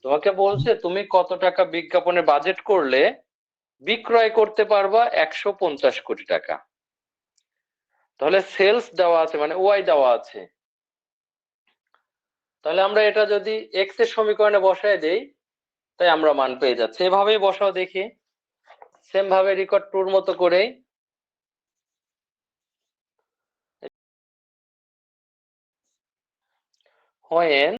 তোমাকে বলছে তুমি কত টাকা বিজ্ঞাপনে বাজেট করলে বিক্রয় করতে পারবা 150 কোটি টাকা। তাহলে সেলস দেওয়া আছে, মানে ওয়াই দেওয়া আছে। তাহলে আমরা এটা যদি এক্স এর সমীকরণে বসায় দেই, তাই আমরা মান পেয়ে যাচ্ছি। এভাবেই বসাও দেখি, সেম ভাবে রেকর্ড টুর মতো করেই। when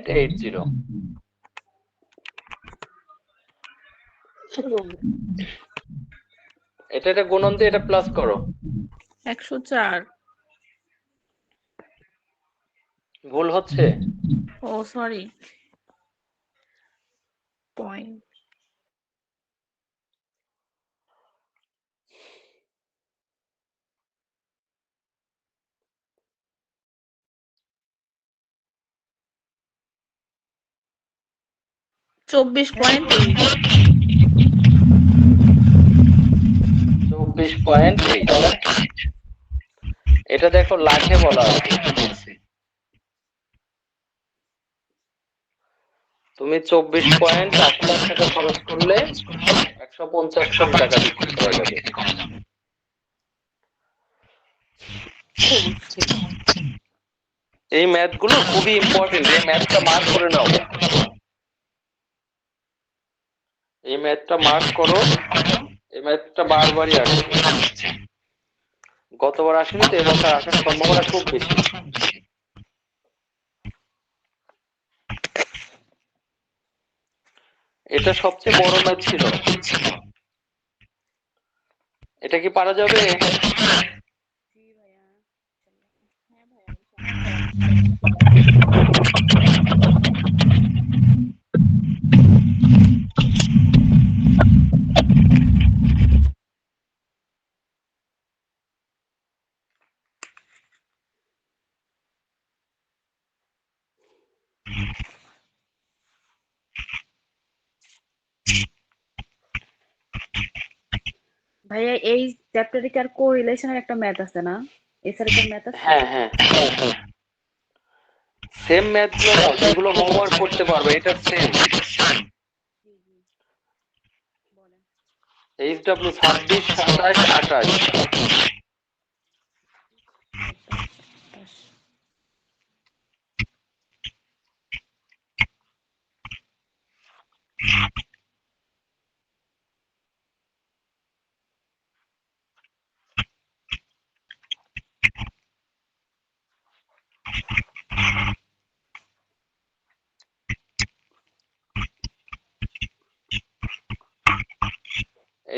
0.80, এটা গুণন দিয়ে এটা প্লাস করো। 104। ভুল হচ্ছে। ও সরি, পয়েন্ট। চব্বিশ পয়েন্ট 24.8। এটা দেখো লাখে বলা আছে। তুমি 24.80 লাখ টাকা খরচ করলে 150 কোটি টাকা বিক্রি করা যাবে। এই ম্যাথ গুলো খুবই ইম্পর্টেন্ট, এই ম্যাথটা মার্ক করে নাও। এই ম্যাথটা মার্ক করো, এই ম্যাথটা বারবারই আসছে। গতবার আসেনি তো, এবছর আসার সম্ভাবনা খুব বেশি। এটা সবচেয়ে বড় ম্যাথ ছিল। এটা কি পারা যাবে? ভাইয়া এই চ্যাপ্টারে কি আর কোরিলেশনের একটা ম্যাথ আছে না? এছাড়া কি ম্যাথ আছে? হ্যাঁ হ্যাঁ, সেম ম্যাথ গুলো নাও যেগুলো হোমওয়ার্ক করতে পারবে, এটা সেম। HW 26, 27, 28।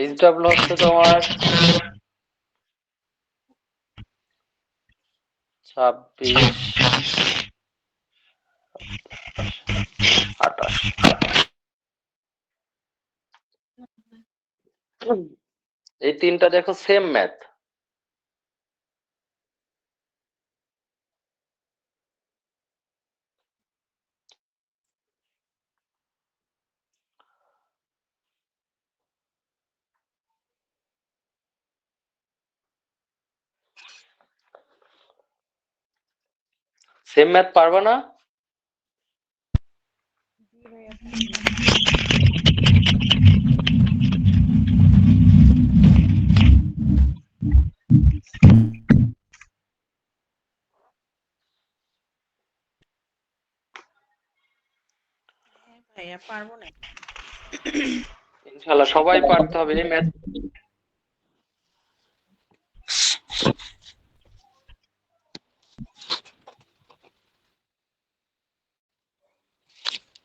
HW হচ্ছে তোমার 26, 28। এই তিনটা দেখো সেম ম্যাথ। সেম ম্যাথ পারবা না? ভাইয়া পারবো না। ইনশাআল্লাহ সবাই পারতে হবে এই ম্যাথ।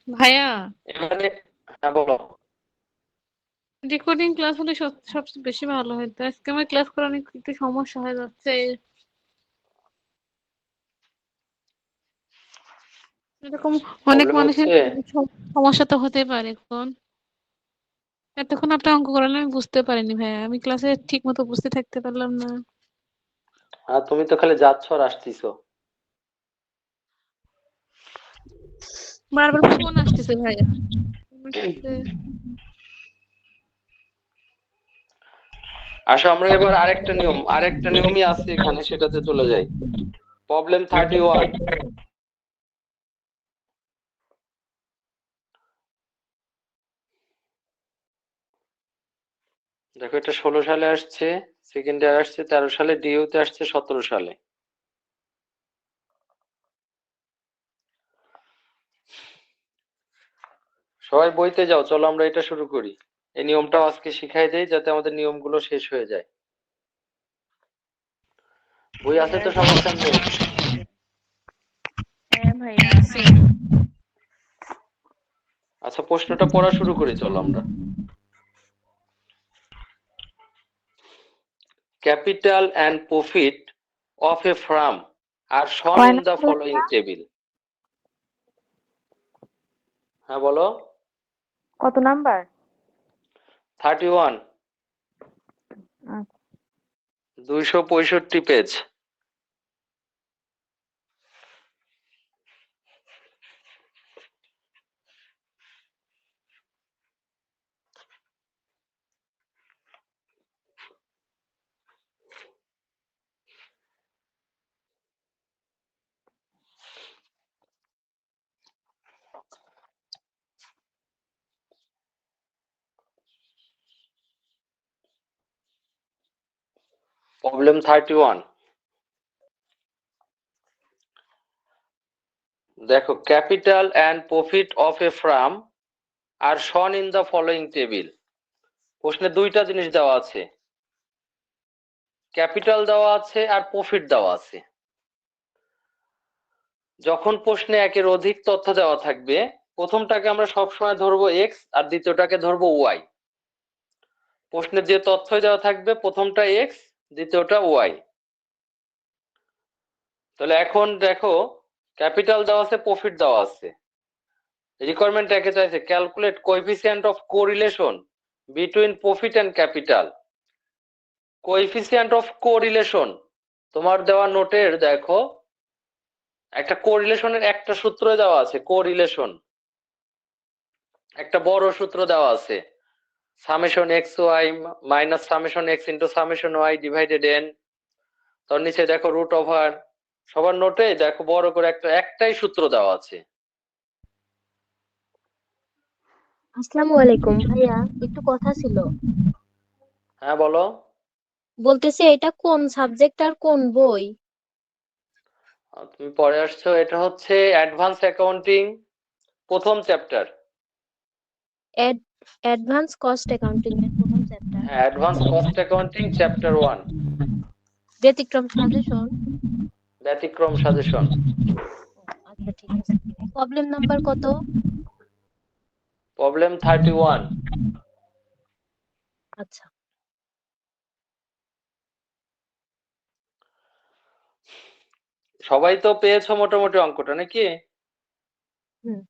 ভাইয়া এখানে হ্যাঁ বলো। রেকর্ডিং ক্লাস হলে সবচেয়ে বেশি ভালো হতো। আজকে আমার ক্লাস করা অনেক একটু সমস্যা হয়ে যাচ্ছে। এরকম অনেক প্রবলেম মানুষের হচ্ছে। সমস্যা তো হতে পারে কোন। এতক্ষণ আপনি অঙ্ক করালে আমি বুঝতে পারিনি ভাইয়া, আমি ক্লাসে ঠিক মতো বুঝতে থাকতে পারলাম না। আর তুমি তো খালি যাচ্ছ আর আসতেছো। বারবার ফোন আসতেছে ভাইয়া আমার সাথে। আসো আমরা এবার আরেকটা নিয়মই আছে এখানে, সেটাতে চলে যাই। প্রবলেম 31। দেখো এটা 16 সালে আসছে, সেকেন্ড ইয়ার আসছে 13 সালে, ডিইউতে আসছে 17 সালে। সবাই বইতে যাও, চলো আমরা এটা শুরু করি। এই নিয়মটাও আজকে শিখাই দেই যাতে আমাদের নিয়মগুলো শেষ হয়ে যায়। বই আছে তো সবার সামনে? হ্যাঁ ভাইয়া আছে। আচ্ছা প্রশ্নটা পড়া শুরু করি, চলো আমরা। Capital and profit of a firm are shown কয় in the number following table. হ্যাঁ বলো। কত নাম্বার? 31, 265 পেজ। প্রবলেম 31। দেখো, capital and profit of a firm are shown in the following table. প্রশ্নে দুইটা জিনিস দেওয়া আছে, ক্যাপিটাল দেওয়া আছে আর প্রফিট দেওয়া আছে। যখন প্রশ্নে একের অধিক তথ্য দেওয়া থাকবে, প্রথমটাকে আমরা সবসময় ধরবো এক্স আর দ্বিতীয়টাকে ধরবো ওয়াই। প্রশ্নে যে তথ্য দেওয়া থাকবে প্রথমটা এক্স, দ্বিতীয়টা ওয়াই। তাহলে এখন দেখো, ক্যাপিটাল দেওয়া আছে, প্রফিট দেওয়া আছে। রিকোয়ারমেন্ট একে চাইছে calculate coefficient of correlation between profit and capital. Coefficient of correlation তোমার দেওয়া নোটের দেখো একটা কোরিলেশনের একটা সূত্র দেওয়া আছে, কোরিলেশন একটা বড় সূত্র দেওয়া আছে, summation x y minus summation x into summation y divided n. তার নিচে দেখো রুট ওভার। সবার নোটে দেখো বড় করে একটাই সূত্র দেওয়া আছে। আসসালামু আলাইকুম ভাইয়া, একটু কথা ছিল। হ্যাঁ বলো। বলতেছি এটা কোন সাবজেক্ট আর কোন বই? তুমি পরে আসছো, এটা হচ্ছে অ্যাডভান্স অ্যাকাউন্টিং প্রথম চ্যাপ্টার। অ্যাডভান্স কস্ট অ্যাকাউন্টিং এর প্রথম চ্যাপ্টার। হ্যাঁ, অ্যাডভান্স কস্ট অ্যাকাউন্টিং চ্যাপ্টার 1, ব্যতিক্রম সাজেশন। ব্যতিক্রম সাজেশন। আচ্ছা ঠিক আছে। প্রবলেম নাম্বার কত? প্রবলেম 31। আচ্ছা। সবাই তো পেয়েছো মোটামুটি অঙ্কটা নাকি? হুম।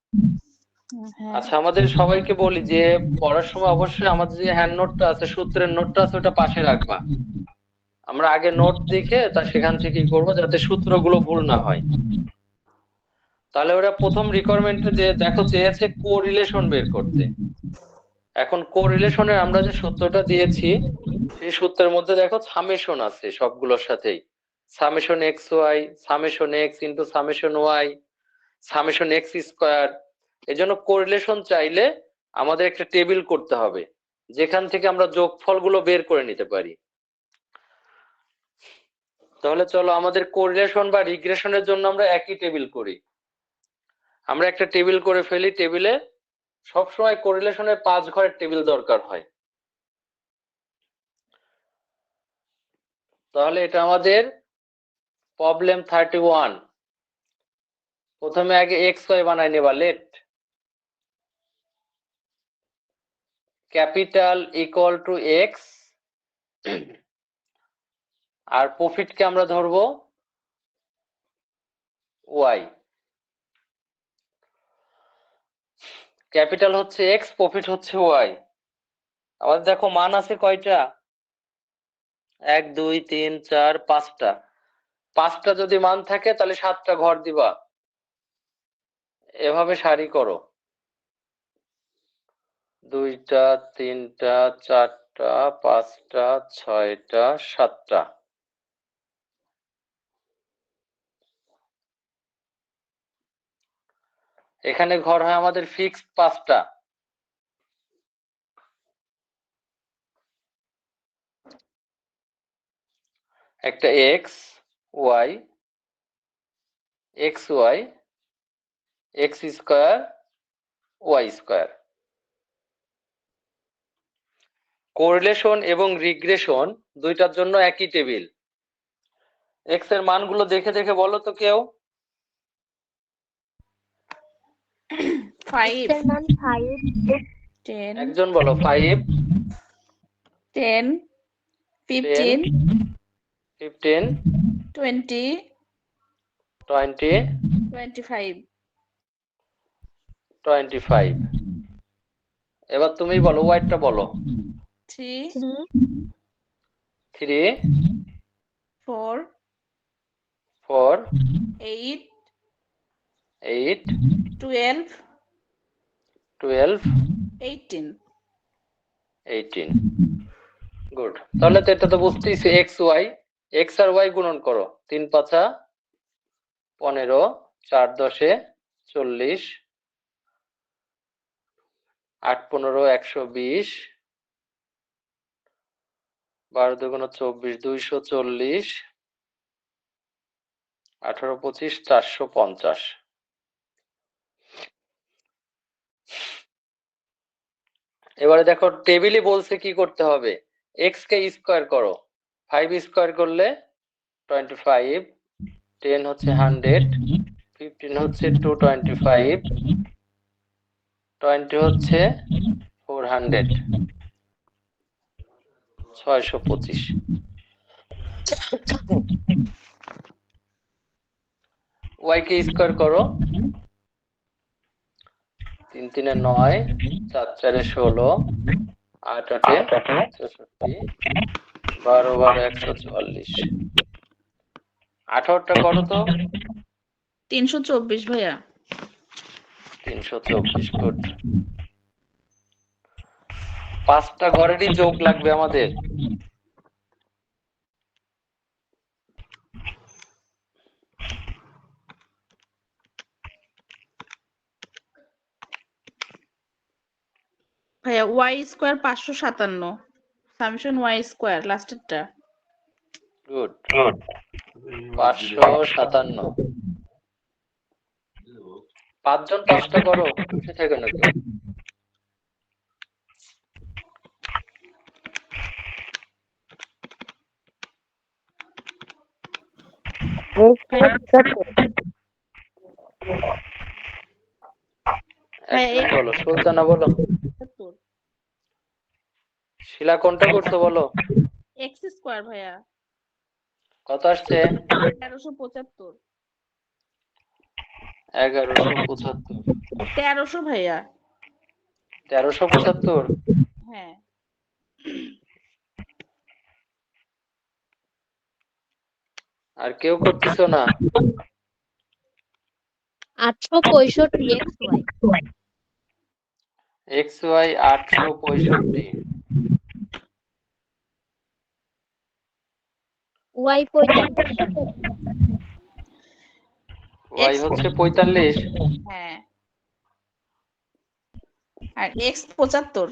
হ্যাঁ আচ্ছা আমাদের সবাইকে বলি যে পড়ার সময় অবশ্যই আমাদের যে হ্যান্ড নোটটা আছে, সূত্রের নোটটা আছে, ওটা পাশে রাখবা। আমরা আগে নোট দেখে সেখান থেকেই করবো যাতে সূত্রগুলো ভুল না হয়। তাহলে ওরা প্রথম রিকোয়ারমেন্টে যে দেখো চেয়েছে কোরিলেশন বের করতে। এখন কোরিলেশনের আমরা যে সূত্রটা দিয়েছি সেই সূত্রের মধ্যে দেখো সামেশন আছে সবগুলোর সাথেই, summation x y, summation x into summation y, summation x square. এই জন্য কোরিলেশন চাইলে আমাদের একটা টেবিল করতে হবে যেখান থেকে আমরা যোগফলগুলো বের করে নিতে পারি। তাহলে চলো আমাদের কোরিলেশন বা রিগ্রেশনের জন্য আমরা একই টেবিল করি। আমরা একটা টেবিল করে ফেলি, টেবিলে সবসময় কোরিলেশনের 5 ঘরের টেবিল দরকার হয়। তাহলে এটা আমাদের প্রবলেম 31। প্রথমে আগে এক্স ওয়াই বানাই নেবা, let capital equal to X আর প্রফিটকে আমরা ধরবো ওয়াই। ক্যাপিটাল হচ্ছে এক্স, প্রফিট হচ্ছে ওয়াই। আমাদের দেখো মান আছে কয়টা? 1 2 3 4 5টা। 5টা যদি মান থাকে তাহলে 7টা ঘর দিবা। এভাবে সারি করো। 2টা 3টা 4টা 5টা 6টা 7টা। এখানে ঘর হয় আমাদের ফিক্সড 5টা। একটা x y, x y, x square, y square. Correlation এবং রিগ্রেশন দুইটার জন্য একই টেবিল। এক্স এর মানগুলো দেখে দেখে বলো তো কেউ। x 5, এর মান 5, 10, একজন বলো। 5 10, 10 15, 15 20, 20 25. 25। এবার তুমি বলো, ওয়াইটা বলো। 3, 3, 3 4, 4 8, 8 12, 12 18. 18। গুড। তাহলে তো এটা তো বুঝতেইছি, এক্স ওয়াই। এক্স আর ওয়াই গুণন করো। 3 5 15, 4 10 40, 8 15 120, 12 2 24 240, 18 25 450। এবারে দেখো টেবিলই বলছে কি করতে হবে। এক্স কে স্কোয়ার করো। 5 স্কোয়ার করলে 25, 10 হচ্ছে 100, 15 হচ্ছে 225, 20 হচ্ছে 400, 625। ওয়াই কে স্কোয়ার করো। 3 3 9, 4 4 16, 8 8 64, 12 12 144। 18টা করো তো। 324 ভাইয়া। 324। গুড। 5টা ঘরেরই যোগ লাগবে আমাদের। ভাইয়া Y square 557, summation Y square লাস্টেরটা। গুড। 557। 5 জন 5টা করো, বসে থেকে না কেউ। একজন বলো। সুলতানা বলো। শিলা কোনটা করছো বলো। এক্স স্কোয়ার ভাইয়া। কত আসছে? 1375। 1175। 1300 ভাইয়া। 1375। হ্যাঁ। আর কেউ করতেছো না? 865 xy, x y 865, y 45, y হচ্ছে 45। হ্যাঁ। আর এক্স 75।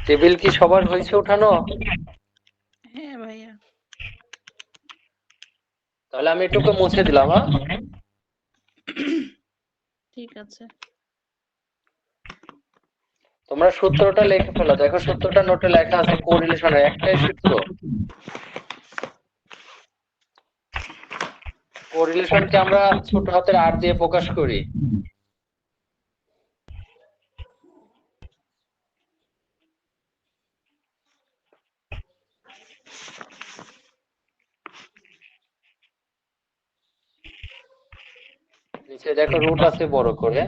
টেবিল কি সবার হয়েছে উঠানো? হ্যাঁ ভাইয়া। তাহলে আমি এটুকু মুছে দিলাম। ঠিক আছে। তোমরা সূত্রটা লিখে ফেলো। দেখো সূত্রটা নোটে লেখা আছে। কোরিলেশনের একটাই সূত্র। কোরিলেশনকে আমরা ছোট হাতের আর দিয়ে প্রকাশ করি। নিচে দেখো রুট আছে বড় করে।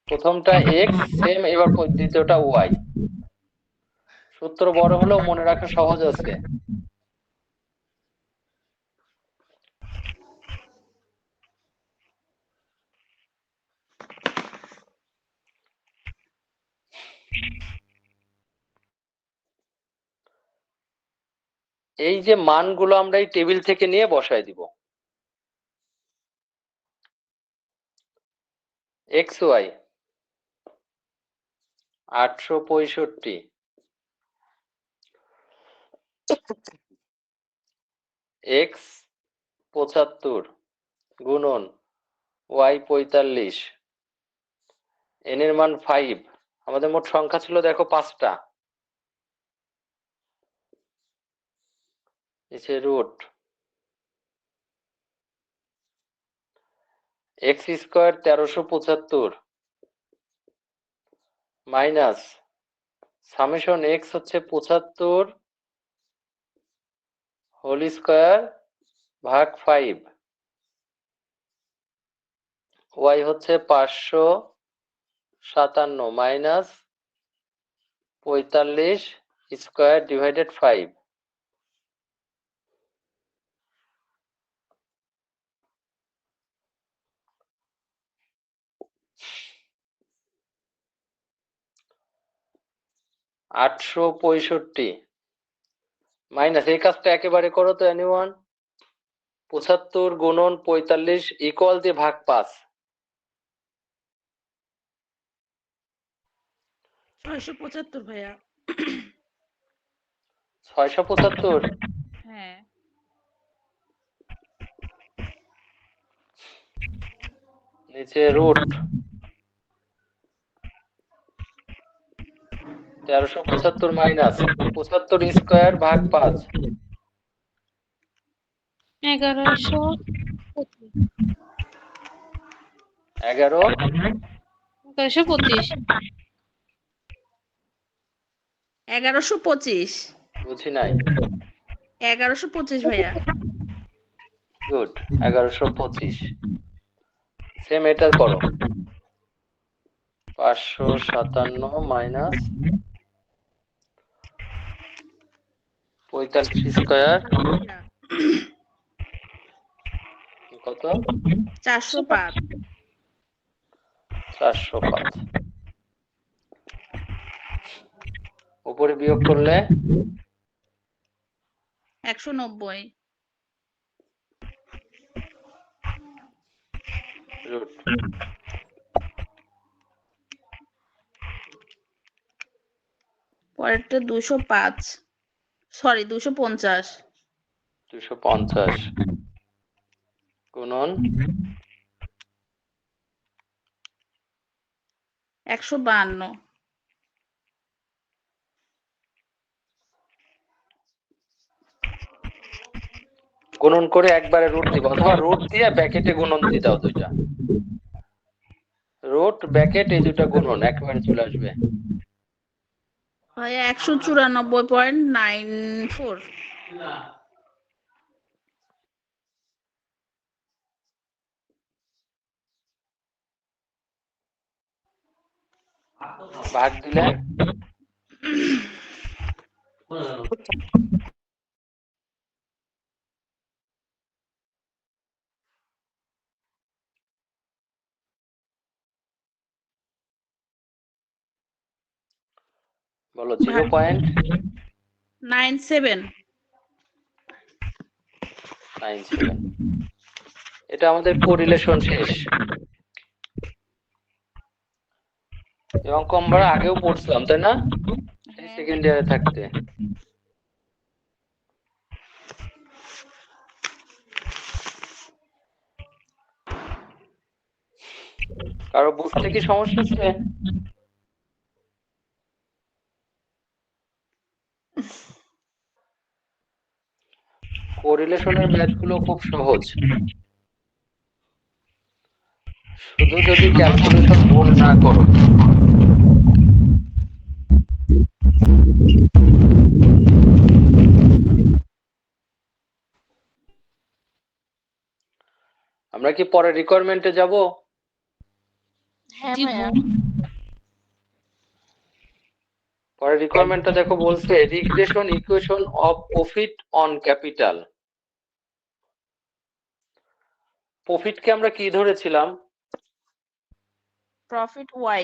প্রথমটা এক্স সেম, এবার দ্বিতীয়টা ওয়াই। সূত্র বড় হলেও মনে রাখা সহজ আছে। এই যে মানগুলো আমরা এই টেবিল থেকে নিয়ে বসায় দিব। এক্স ওয়াই 865, এক্স 75 গুণন ওয়াই 45, এন এর মান 5। আমাদের মোট সংখ্যা ছিল দেখো 5টা। নিচে root x square 1375 minus summation x হচ্ছে 75 হোল স্কোয়ার ভাগ 5, ওয়াই হচ্ছে 557 মাইনাস 45 স্কোয়ার ডিভাইডেড 5। $865 মাইনাস, এই কাজটা একেবারে করো তো এনিওয়ান। 75 গুণন 45 ইকুয়াল দিয়ে ভাগ 5। 675 ভাইয়া। 675 হ্যাঁ। নিচে রুট 1375 মাইনাস 75 স্কোয়ার ভাগ 5, 1125। 11 1125। 1125। বুঝি নাই। 1125 ভাইয়া। গুড, 1125। সেম এটা করো। 557 মাইনাস 45 স্কোয়ার কত? 405। 405। উপরে বিয়োগ করলে 190। রুট পরেরটা 205, সরি 250। 250 গুণন 152। গুণন করে একবারে রুট দিব, অথবা রুট দিয়ে ব্র্যাকেটে গুণন দিয়ে দাও। দুইটা রুট ব্র্যাকেট, এই দুটো গুণন একবারে চলে আসবে। ভাইয়া 194.94। ভাগ দিলে বলো 0.97। এটা আমাদের কোরিলেশন শেষ। এবং কম আমরা আগেও পড়ছিলাম, তাই না? সেকেন্ড ইয়ারে থাকতে। কারো বুঝতে কি সমস্যা হচ্ছে? কোরিলেশনের ম্যাথগুলো খুব সহজ, শুধু যদি ক্যালকুলেশন ভুল না করো। আমরা কি পরে রিকোয়ারমেন্টে যাব? হ্যাঁ জি ভাইয়া। পরে রিকোয়ারমেন্টটা দেখো, বলছে regression equation of profit on capital. প্রফিটকে আমরা কি ধরেছিলাম? Profit Y.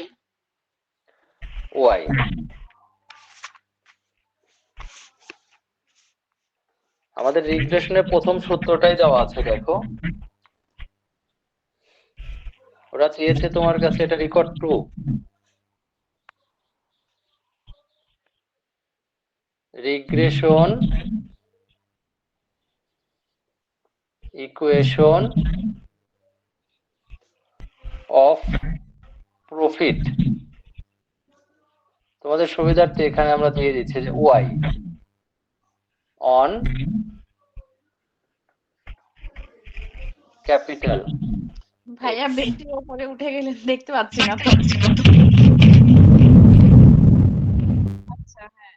ওয়াই। আমাদের রিগ্রেশনের প্রথম সূত্রটাই দেওয়া আছে, দেখো। ওরা চেয়েছে তোমার কাছে এটা record true. Regression equation of profit, তোমাদের সুবিধার্থে এখানে আমরা দিয়ে দিচ্ছি যে ওয়াই অন ক্যাপিটাল। ভাইয়া বেটির উপরে উঠে গেলেন, দেখতে পাচ্ছি না। আচ্ছা হ্যাঁ।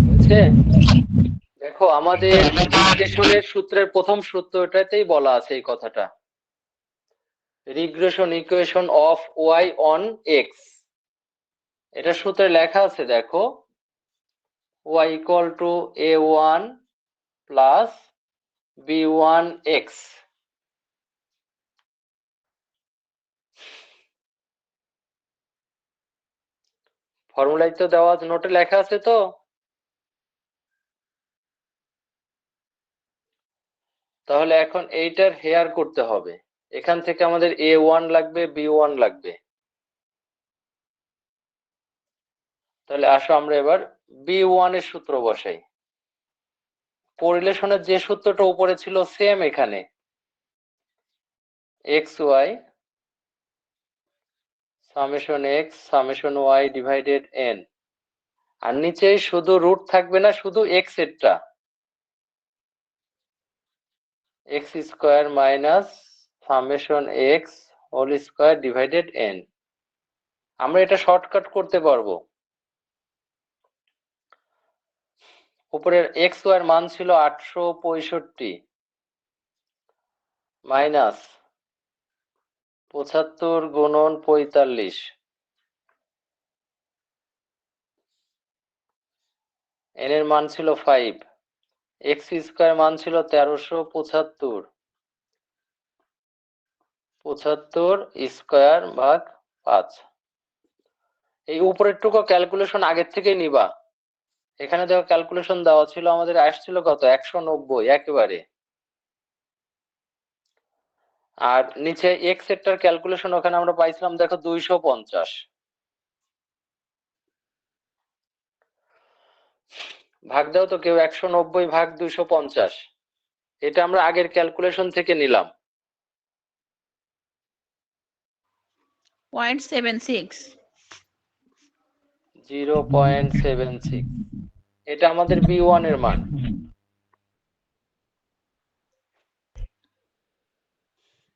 বুঝছে? দেখো আমাদের রিগ্রেশনের সূত্রের প্রথম সূত্রটাতেই বলা আছে এই কথাটা, regression equation of y on x. এটা সূত্রে লেখা আছে, দেখো, y equal to a1 plus b1x। ফর্মুলাই তো দেওয়া আছে, নোটে লেখা আছে তো। তাহলে এখন এইটার হেয়ার করতে হবে, এখান থেকে আমাদের a1 লাগবে, b1 লাগবে। তাহলে আসো আমরা এবার b1 এর সূত্র বসাই। কোরিলেশনের যে সূত্রটা উপরে ছিল সেম এখানে, xy summation x summation y divided n, আর নিচে শুধু রুট থাকবে না, শুধু x এরটা, x square minus summation x whole square divided n। আমরা এটা শর্টকাট করতে পারবো। উপরের x y এর মান ছিল 865 মাইনাস 75 গুণন 45, n এর মান ছিল 5, x স্কয়ার মান ছিল 1375, 75 স্কয়ার ভাগ 5। এই উপরের টুকু ক্যালকুলেশন আগের থেকেই নিবা। এখানে দেখো ক্যালকুলেশন দেওয়া ছিল, আমাদের আসছিল কত, 190 একেবারে। আর নিচে এক্স এরটার ক্যালকুলেশন ওখানে আমরা পাইছিলাম, দেখো 250। ভাগ দাও তো কেউ, 190 ভাগ 250, এটা আমরা আগের ক্যালকুলেশন থেকে নিলাম। 0.76। 0.76, এটা আমাদের b1 এর মান।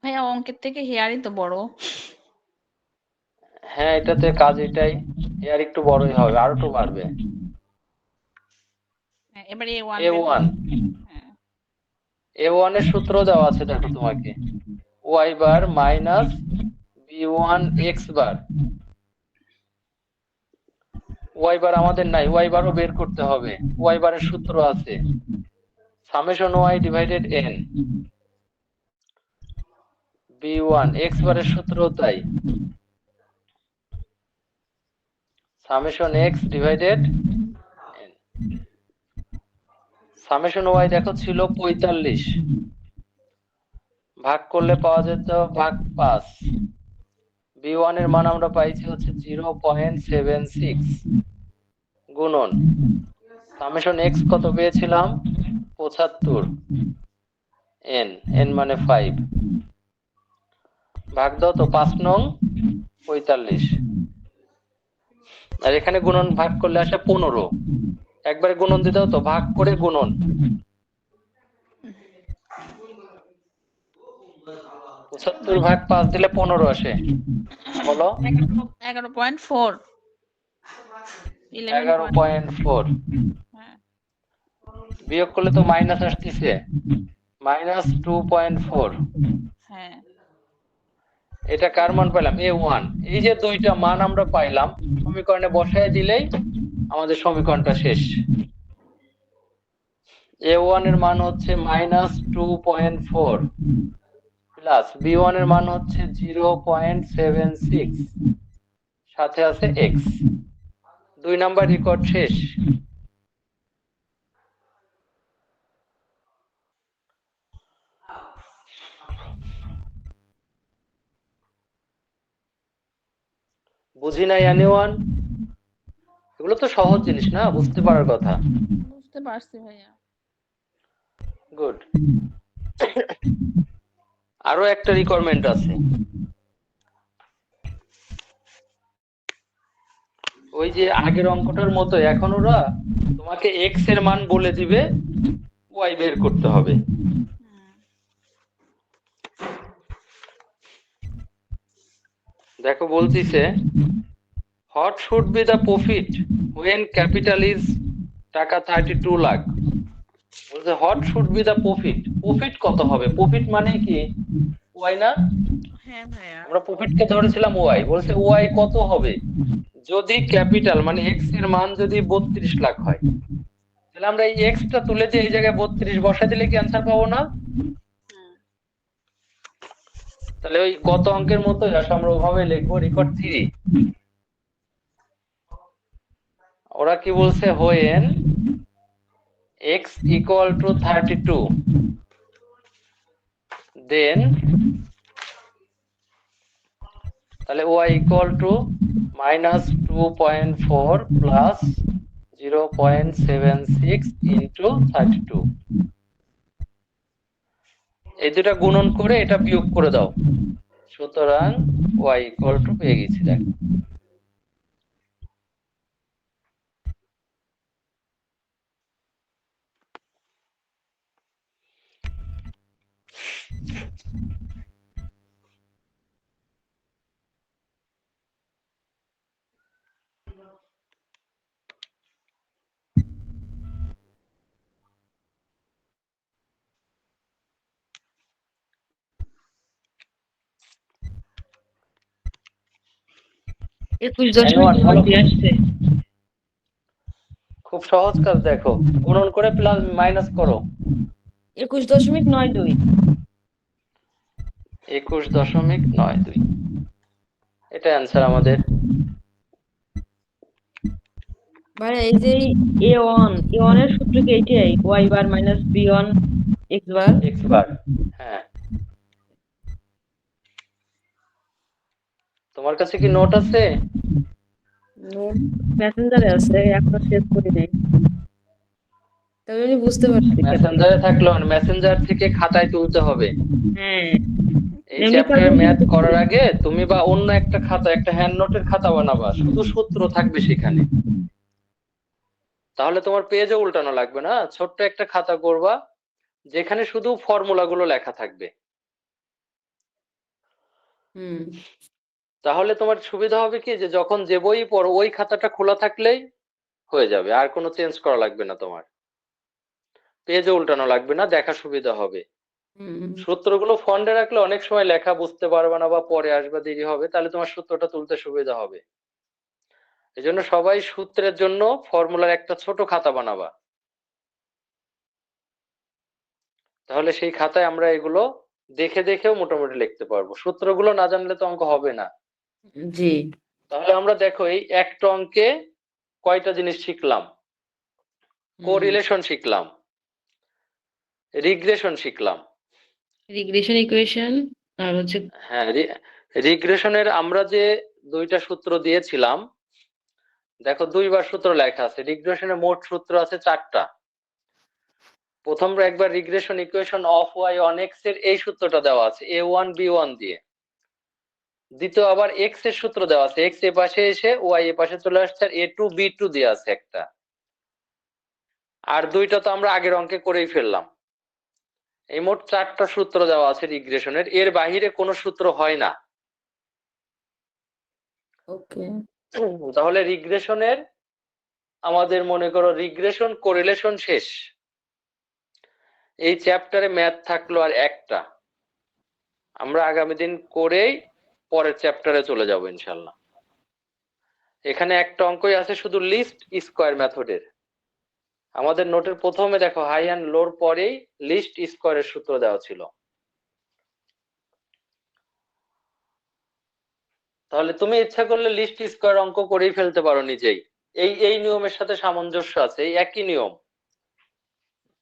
ভাইয়া অঙ্কের থেকে হেয়ারই তো বড়। হ্যাঁ, এটাতে কাজ এটাই, এর একটু বড়ই হবে, আরো একটু বাড়বে। হ্যাঁ, এবারে a1 a1 হ্যাঁ। a1 এর সূত্র দেওয়া আছে, দেখো তোমাকে, y bar minus b1 x বার। y বার আমাদের নাই, y বারও বের করতে হবে। y বারের সূত্র আছে summation y divided n, b1 x বারের সূত্র তাই, summation x divided n। Summation y দেখো ছিল 45, ভাগ করলে পাওয়া যেত ভাগ 5, b1 এর মান আমরা পাইছি হচ্ছে 0.76 গুণন সামেশন x কত পেয়েছিলাম, 75, n মানে 5, ভাগ দাও তো 5 নং 45, আর এখানে গুণন ভাগ করলে আসে 15। একবারে গুণন দিতে হতো, ভাগ করে গুণন। 75 ভাগ 5 দিলে 15 আসে। বলো 11.4 11.4। হ্যাঁ বিয়োগ করলে তো মাইনাস আসতেছে, -2.4। হ্যাঁ এটা কার মান পেলাম? A1। এই যে দুইটা মান আমরা পাইলাম, সমীকরণে বসায় দিলেই আমাদের সমীকরণটা শেষ। A1 এর মান হচ্ছে -2.4 প্লাস B1 এর মান হচ্ছে 0.76, সাথে আছে x। 2 নাম্বার রেকর্ড শেষ। বুঝি নাই এনিওয়ান? এগুলো তো সহজ জিনিস না, বুঝতে পারার কথা। বুঝতে পারছি ভাইয়া। গুড। আরো একটা রিকোয়ারমেন্ট আছে। ওই যে আগের অঙ্কটার মতো এখন ওরা তোমাকে x এর মান বলে দিবে, y বের করতে হবে। দেখো বলতিছে, what should be the profit when capital is টাকা 32 লাখ। বলছে what should be the profit, profit কত হবে? প্রফিট মানে কি y না? হ্যাঁ ভাইয়া। আমরা প্রফিটকে ধরেছিলাম y, বলছে y কত হবে যদি ক্যাপিটাল মানে x এর মান যদি 32 লাখ হয়। তাহলে আমরা এই x টা তুলে দিয়ে এই জায়গায় 32 বসাই দিলে কি অ্যান্সার পাবো না? তাহলে ওই গত অঙ্কের মতো আমরা ওভাবে লিখবো, রেকর্ড 3। ওরা কি বলছে, when x equal to 32 then তাহলে y equal to -2.4 plus 0.76 into 32। এই দুটা গুণন করে এটা বিয়োগ করে দাও, সুতরাং y equal to পেয়ে গেছি। দেখ Anyone বলো? খুব সহজ কাজ। দেখো গুণন করে প্লাস মাইনাস করো। 21.92। 21.92, এটা অ্যান্সার আমাদের। ভাইয়া এই যে A1 এর সূত্র কি এইটাই, y bar minus B1 x বার? x বার, হ্যাঁ। তোমার কাছে কি নোট আছে? নোট মেসেঞ্জারে আছে, এখনো শেষ করি নাই। তবে আমি বুঝতে পারছি। মেসেঞ্জারে থাকলো, মেসেঞ্জার থেকে খাতায় তুলতে হবে। হ্যাঁ এই এমনি চ্যাপ্টারের কাগজে ম্যাথ লিখছি। করার আগে তুমি বা অন্য একটা খাতা, একটা হ্যান্ড নোটের খাতা বানাবা, শুধু সূত্র থাকবে সেখানে। তাহলে তোমার পেজও উল্টানো লাগবে না। ছোট্ট একটা খাতা করবা যেখানে শুধু ফর্মুলা গুলো লেখা থাকবে। তাহলে তোমার সুবিধা হবে কি, যে যখন যে বই পড়ো ওই খাতাটা খোলা থাকলেই হয়ে যাবে, আর কোনো চেঞ্জ করা লাগবে না, তোমার পেজও উল্টানো লাগবে না, দেখা সুবিধা হবে। সূত্রগুলো ফন্টে রাখলে অনেক সময় লেখা বুঝতে পারবে না বা পরে আসবে, দেরি হবে, তাহলে তোমার সূত্রটা তুলতে সুবিধা হবে। এজন্য সবাই সূত্রের জন্য ফর্মুলার একটা ছোট খাতা বানাবা, তাহলে সেই খাতায় আমরা এগুলো দেখে দেখেও মোটামুটি লিখতে পারবো। সূত্রগুলো না জানলে তো অঙ্ক হবে না। জি। তাহলে আমরা দেখো এই একটা অঙ্কে কয়টা জিনিস শিখলাম? কোরিলেশন শিখলাম, রিগ্রেশন শিখলাম। রিগ্রেশন ইকুয়েশন আর হচ্ছে হ্যাঁ, রিগ্রেশনের আমরা যে দুইটা সূত্র দিয়েছিলাম, দেখো দুইবার সূত্র লেখা আছে। রিগ্রেশনের মোট সূত্র আছে 4টা। প্রথম একবার regression equation of y on x এর এই সূত্রটা দেওয়া আছে a1 b1 দিয়ে। দ্বিতীয় আবার x এর সূত্র দেওয়া আছে, x এ পাশে এসে y এ পাশে চলে আসছে, আর a2 b2 দিয়ে আছে একটা। আর দুইটা তো আমরা আগের অঙ্কে করেই ফেললাম। এই মোট 4টা সূত্র দেওয়া আছে রিগ্রেশনের, এর বাহিরে কোনো সূত্র হয় না। ওকে। তাহলে রিগ্রেশনের আমাদের মনে করো রিগ্রেশন কোরিলেশন শেষ। এই চ্যাপ্টারে ম্যাথ থাকলো আর একটা, আমরা আগামী দিন করেই পরের চ্যাপ্টারে চলে যাব ইনশাল্লাহ। এখানে একটা অঙ্কই আছে শুধু লিস্ট স্কয়ার মেথডের। আমাদের নোটের প্রথমে দেখো হাই অ্যান্ড লোর পরেই লিস্ট স্কয়ারের সূত্র দেওয়া ছিল। তাহলে তুমি ইচ্ছা করলে লিস্ট স্কয়ার অঙ্ক করেই ফেলতে পারো নিজেই। এই নিয়মের সাথে সামঞ্জস্য আছে, এই একই নিয়ম।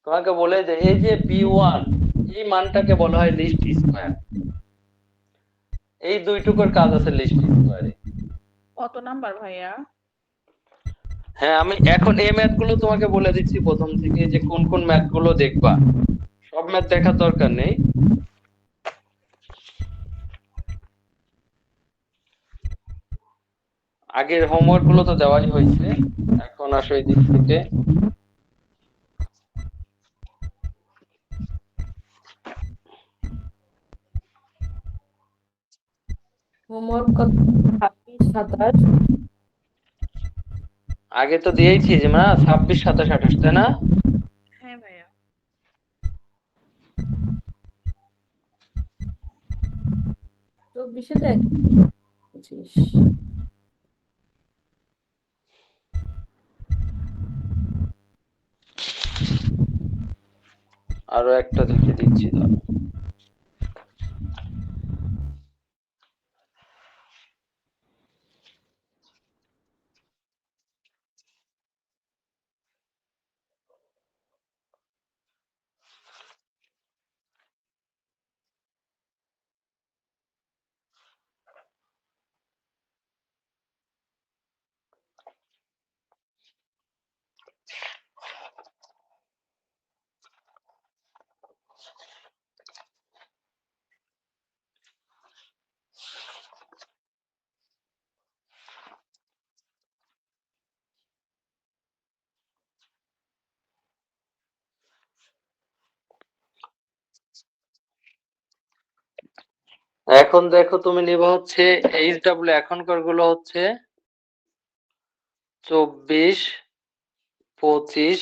তোমাকে বলে যে এই যে b1 এই মানটাকে বলা হয় লিস্ট স্কয়ার। এই দুইটুকুর কাজ আছে লিস্ট স্কয়ারে। কত নাম্বার ভাইয়া? হ্যাঁ, আমি এখন এই ম্যাথ গুলো তোমাকে বলে দিচ্ছি প্রথম থেকে, যে কোন কোন ম্যাথ গুলো দেখবা। সব ম্যাথ দেখার দরকার নেই। আগের হোমওয়ার্ক গুলো তো দেওয়াই হয়েছে, এখন আসো এই দিক থেকে। হোমওয়ার্ক কত? 26, 27। আগে তো দিয়েছি যে না 26, 27, 28, তাই না? হ্যাঁ ভাইয়া। 24 দেখ, 25। আরো একটা দেখে দিচ্ছি দাঁড়াও। এখন দেখো তুমি নিবা হচ্ছে HW, এখনকার গুলো হচ্ছে 24, 25,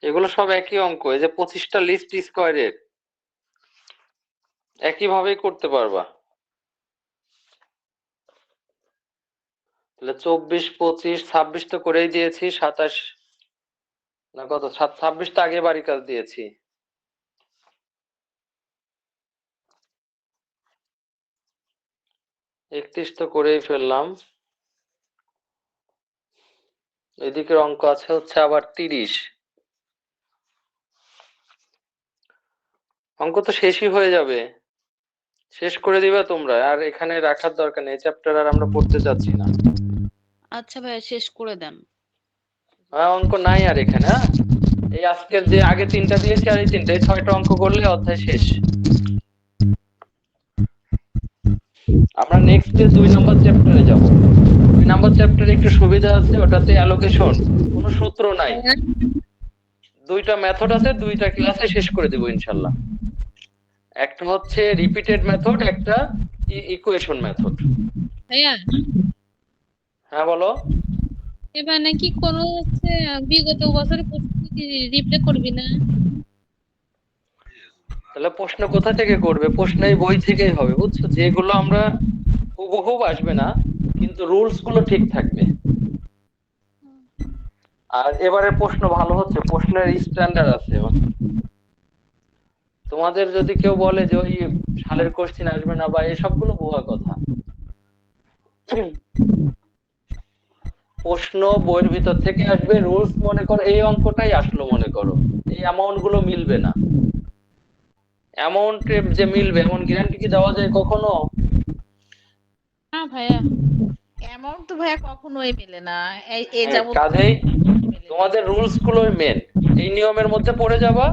এগুলো সব একই অঙ্ক। এই যে 25টা লিস্ট স্কয়ারের একই ভাবেই করতে পারবা। তাহলে 24, 25, 26 তো করেই দিয়েছি, 27 না কত, 26 তো আগে বাড়ি কাজ দিয়েছি। 31 তো করেই ফেললাম। এদিকের অঙ্ক আছে হচ্ছে আবার 30। অঙ্ক তো শেষই হয়ে যাবে, শেষ করে দিবা তোমরা, আর এখানে রাখার দরকার নেই। চ্যাপ্টার আর আমরা পড়তে যাচ্ছি না। আচ্ছা ভাইয়া শেষ করে দেন। অঙ্ক নাই আর এখানে। এই আজকের যে আগে 3টা দিয়েছি আর এই 3টা, এই 6টা অঙ্ক করলে অধ্যায় শেষ। আমরা নেক্সট ডে 2 নম্বর চ্যাপ্টারে যাব। 2 নম্বর চ্যাপ্টারে একটু সুবিধা আছে, ওটাতে অ্যালোকেশন, কোনো সূত্র নাই, 2টা মেথড আছে, 2টা ক্লাসে শেষ করে দেব ইনশাআল্লাহ। একটা হচ্ছে রিপিটেড মেথড, একটা ইকুয়েশন মেথড। ভাইয়া হ্যাঁ বলো। এবার নাকি কোনো হচ্ছে বিগত বছরের প্রশ্ন রিপ্লে করবি না? তাহলে প্রশ্ন কোথা থেকে করবে? প্রশ্ন এই বই থেকেই হবে, বুঝছো? যেগুলো আমরা হুবহু আসবে না, কিন্তু রুলস গুলো ঠিক থাকবে। আর এবারের প্রশ্ন ভালো হচ্ছে, প্রশ্নের স্ট্যান্ডার্ড আছে। তোমাদের যদি কেউ বলে যে ওই সালের কোশ্চেন আসবে না বা এসবগুলো ভুয়া কথা। প্রশ্ন বইয়ের ভিতর থেকে আসবে, রুলস মনে করো এই অঙ্কটাই আসলো, মনে করো এই অ্যামাউন্ট গুলো মিলবে না। অ্যামাউন্ট যে মিলবে এমন গ্যারান্টি কি দেওয়া যায় কখনো? না ভাইয়া, অ্যামাউন্ট তো ভাইয়া কখনোই মেলে না। এই যাবত কাজেই তোমাদের রুলস গুলোই মেন। এই নিয়মের মধ্যে পড়ে যাবা,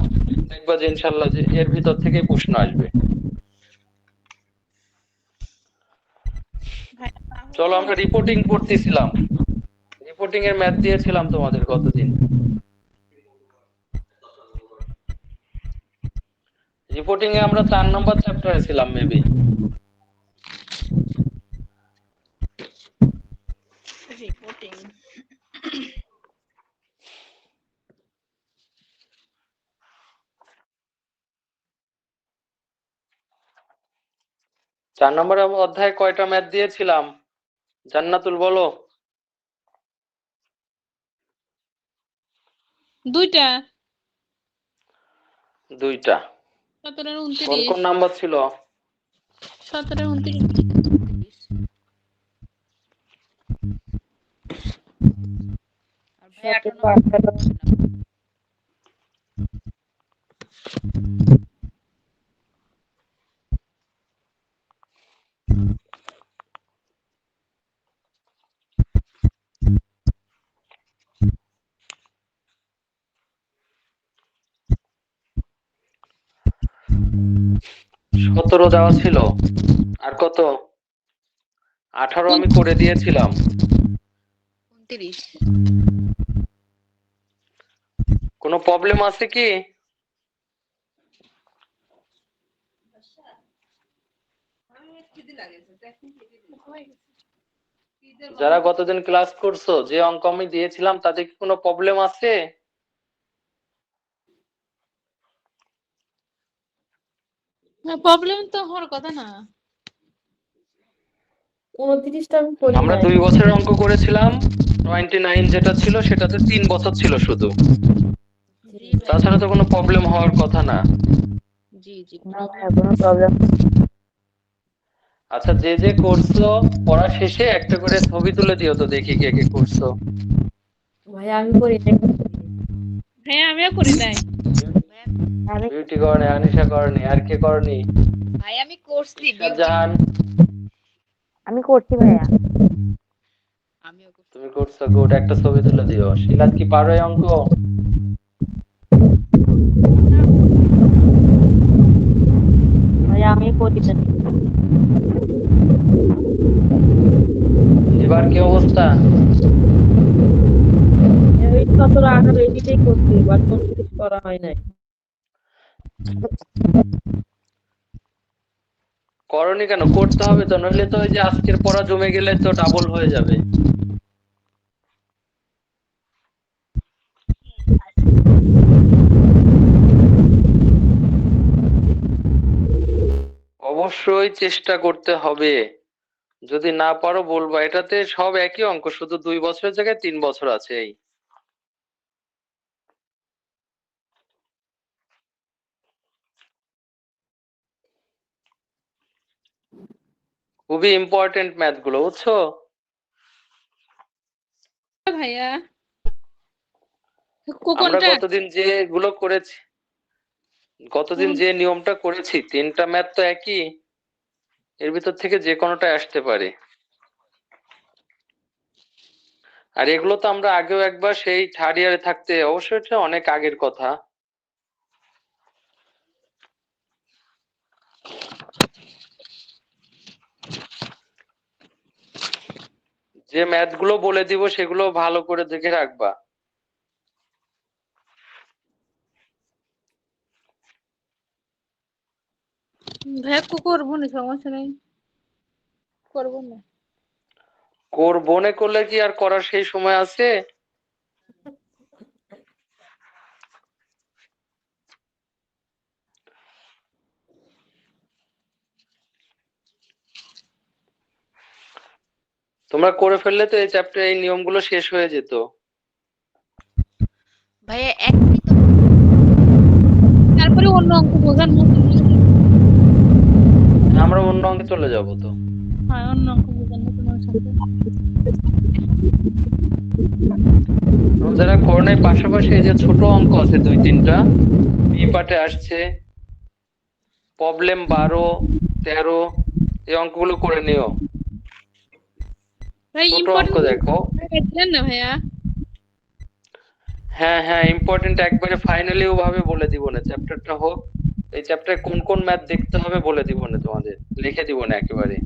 দেখবা যে ইনশাআল্লাহ যে এর ভিতর থেকেই প্রশ্ন আসবে। চলো আমরা রিপোর্টিং করতেছিলাম, রিপোর্টিং এর ম্যাথ দিয়েছিলাম তোমাদের কতদিন। রিপোর্টিং এ আমরা 4 নম্বর চ্যাপ্টারে ছিলাম মেবি। রিপোর্টিং। 4 নম্বরের অধ্যায়ে কয়টা ম্যাথ দিয়েছিলাম? জান্নাতুল বলো। 2টা। 2টা। 17 আর কোন 29। কোন নাম্বার ছিল? 17 আর 29। আর ভাইয়া 17, 18 17 দেওয়া ছিল। আর কত? 18 আমি করে দিয়েছিলাম। 29। কোনো প্রবলেম আছে কি? যারা গতদিন ক্লাস করছো, যে অঙ্ক আমি দিয়েছিলাম তাতে কি কোনো প্রবলেম আছে? প্রবলেম তো হওয়ার কথা না। 29টা আমি করি আমরা নাই। 2 বছরের অঙ্ক করেছিলাম। 29 যেটা ছিল সেটাতে 3 বছর ছিল শুধু। জি তাছাড়া তো কোনো প্রবলেম হওয়ার কথা না। জি জি। না ভাইয়া কোনো প্রবলেম। আচ্ছা, যে যে করছো পড়া শেষে একটা করে ছবি তুলে দিও তো দেখি কে কে করছো। ভাইয়া আমি করি নাই। হ্যাঁ আমিও করি নাই। আমি বিউটি করনি, আনিশা করনি, আর কে করনি? ভাই আমি করছি জাহান আমি করছি ভাইয়া। আমিও করছি। তুমি করছো, গুড। একটা ছবি তুলে দিও। শিলাত কি পারো এই অঙ্ক? ভাইয়া আমি করি নাই। এবার কি অবস্থা? ওই 17, 18 এদিকেই করছি, বাট কোনো কিছু করা হয় নাই। করনি কেন? করতে হবে তো, নইলে তো ওই যে আজকের পড়া জমে গেলে তো ডাবল হয়ে যাবে। অবশ্যই চেষ্টা করতে হবে। যদি না পারো বলবা। এটাতে সব একই অঙ্ক, শুধু 2 বছরের জায়গায় 3 বছর আছে এই। খুবই ইম্পর্টেন্ট ম্যাথ গুলো, বুঝছো? ভাইয়া আমরা কোনটা? গতদিন যে নিয়মটা করেছি, 3টা ম্যাথ তো একই। এর ভিতর থেকে যে কোনোটা আসতে পারে। আর এগুলো তো আমরা আগেও একবার সেই 3rd ইয়ারে থাকতে, অবশ্যই এটা অনেক আগের কথা। যে ম্যাথ গুলো বলে দিব সেগুলো ভালো করে দেখে রাখবা। ভাইয়া করবো না, সমস্যা নেই, করবো না। বনে করলে কি আর করার সেই সময় আছে? তোমরা করে ফেললে তো এই চ্যাপ্টার, এই নিয়মগুলো শেষ হয়ে যেত। ভাইয়া একই তো। তারপরে অন্য অঙ্ক বোঝার মতো হলে আমরা অন্য অঙ্কে চলে যাব তো। হয়, অন্য অঙ্ক বোঝার মতো আমার সাথে। এবং যারা করোনার পাশাপাশি এই যে ছোট অঙ্ক আছে 2-3টা বি পার্টে আসছে, প্রবলেম 12, 13, এই অঙ্কগুলো করে নিও। ভাই ছোট অঙ্ক ইম্পর্টেন্ট দেখো। দিলেন না ভাইয়া? হ্যাঁ হ্যাঁ, ইম্পর্টেন্ট একবারে ফাইনালি ওভাবে বলে দিব না, চ্যাপ্টারটা হোক। এই চ্যাপ্টারে কোন কোন ম্যাথ দেখতে হবে বলে দিব না, তোমাদের লিখে দিব না একেবারে।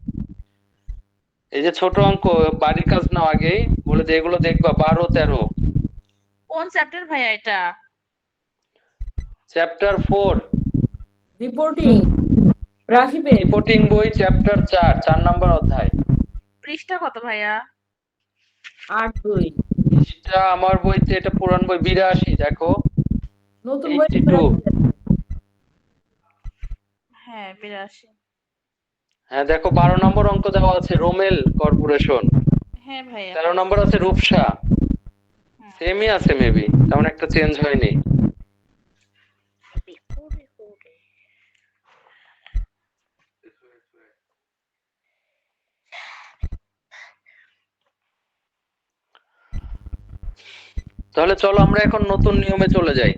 এই যে ছোট অঙ্ক, বাড়ির কাজ নাও আগেই বলে দিয়ে এগুলো দেখবা। 12, 13, কোন চ্যাপ্টার ভাইয়া এটা? চ্যাপ্টার 4। রিপোর্টিং রাখিবে রিপোর্টিং বই চ্যাপ্টার 4 নম্বর অধ্যায়। পৃষ্ঠা কত ভাইয়া? 8-2 পৃষ্ঠা আমার বইতে, এটা পুরান বই 82, দেখো নতুন বই 82। হ্যাঁ 82। হ্যাঁ দেখো 12 নম্বর অঙ্ক দেওয়া আছে রোমেল কর্পোরেশন, হ্যাঁ ভাইয়া 13 নম্বর আছে রূপসা, সেমই আছে মেবি, তেমন একটা চেঞ্জ হয়নি। তাহলে চলো আমরা এখন নতুন নিয়মে চলে যাই।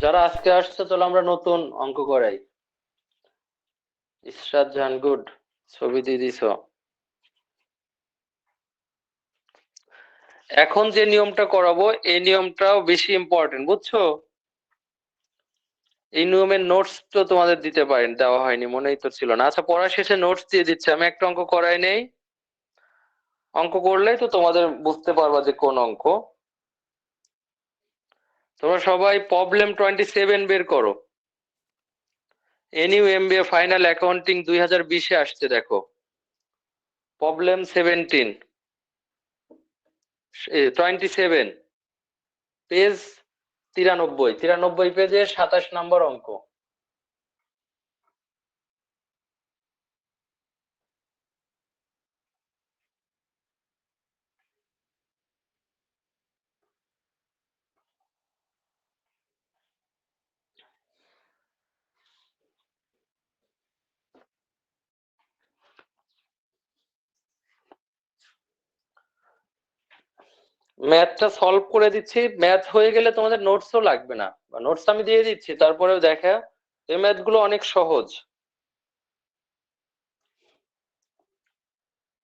যারা আজকে আসছে চলো আমরা নতুন অঙ্ক করাই। ইসরাত জাহান গুড, ছবি দিয়ে দিছো। এখন যে নিয়মটা করাবো এই নিয়মটাও বেশি ইম্পর্টেন্ট, বুঝছো? এই নিয়মের নোটস তো তোমাদের দিতে পারেন, দেওয়া হয়নি, মনেই তো ছিল না। আচ্ছা পড়া শেষে নোটস দিয়ে দিচ্ছি, আমি একটা অঙ্ক করাই নেই, অঙ্ক করলেই তো তোমাদের বুঝতে পারবা যে কোন অঙ্ক। তোমরা সবাই প্রবলেম 27 বের করো। এনইউ এমবিএ ফাইনাল অ্যাকাউন্টিং 2020-এ আসছে, দেখো প্রবলেম 27 পেজ 93 পেজে 27 নম্বর অঙ্ক। ম্যাথটা সলভ করে দিচ্ছি, ম্যাথ হয়ে গেলে তোমাদের নোটসও লাগবে না, নোটস আমি দিয়ে দিচ্ছি, তারপরেও দেখা এই ম্যাথ গুলো অনেক সহজ।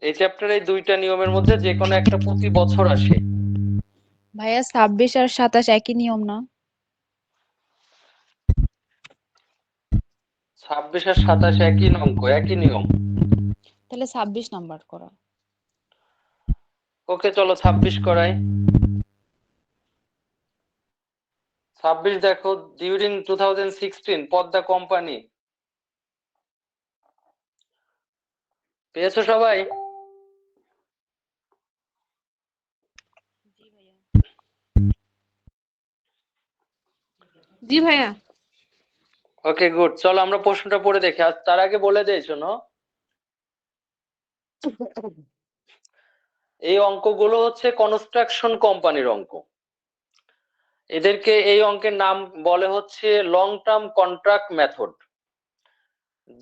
এই চ্যাপ্টারে এই দুইটা নিয়মের মধ্যে যে কোনো একটা প্রতি বছর আসে। ভাইয়া 26 আর 27 একই নিয়ম না? 26 আর 27 একই অঙ্ক, একই নিয়ম। তাহলে 26 নাম্বার করা। ওকে চলো 26 করাই। 26 দেখো, ডিউরিং 2016 পদ্মা কোম্পানি, পেয়েছো সবাই? জি ভাইয়া। ওকে গুড, চলো আমরা প্রশ্নটা পড়ে দেখি। আর তার আগে বলে দেই, শোনো এই অঙ্কগুলো হচ্ছে কনস্ট্রাকশন কোম্পানির অঙ্ক। এদেরকে এই অঙ্কের নাম বলে হচ্ছে লং টার্ম কন্ট্রাক্ট মেথড,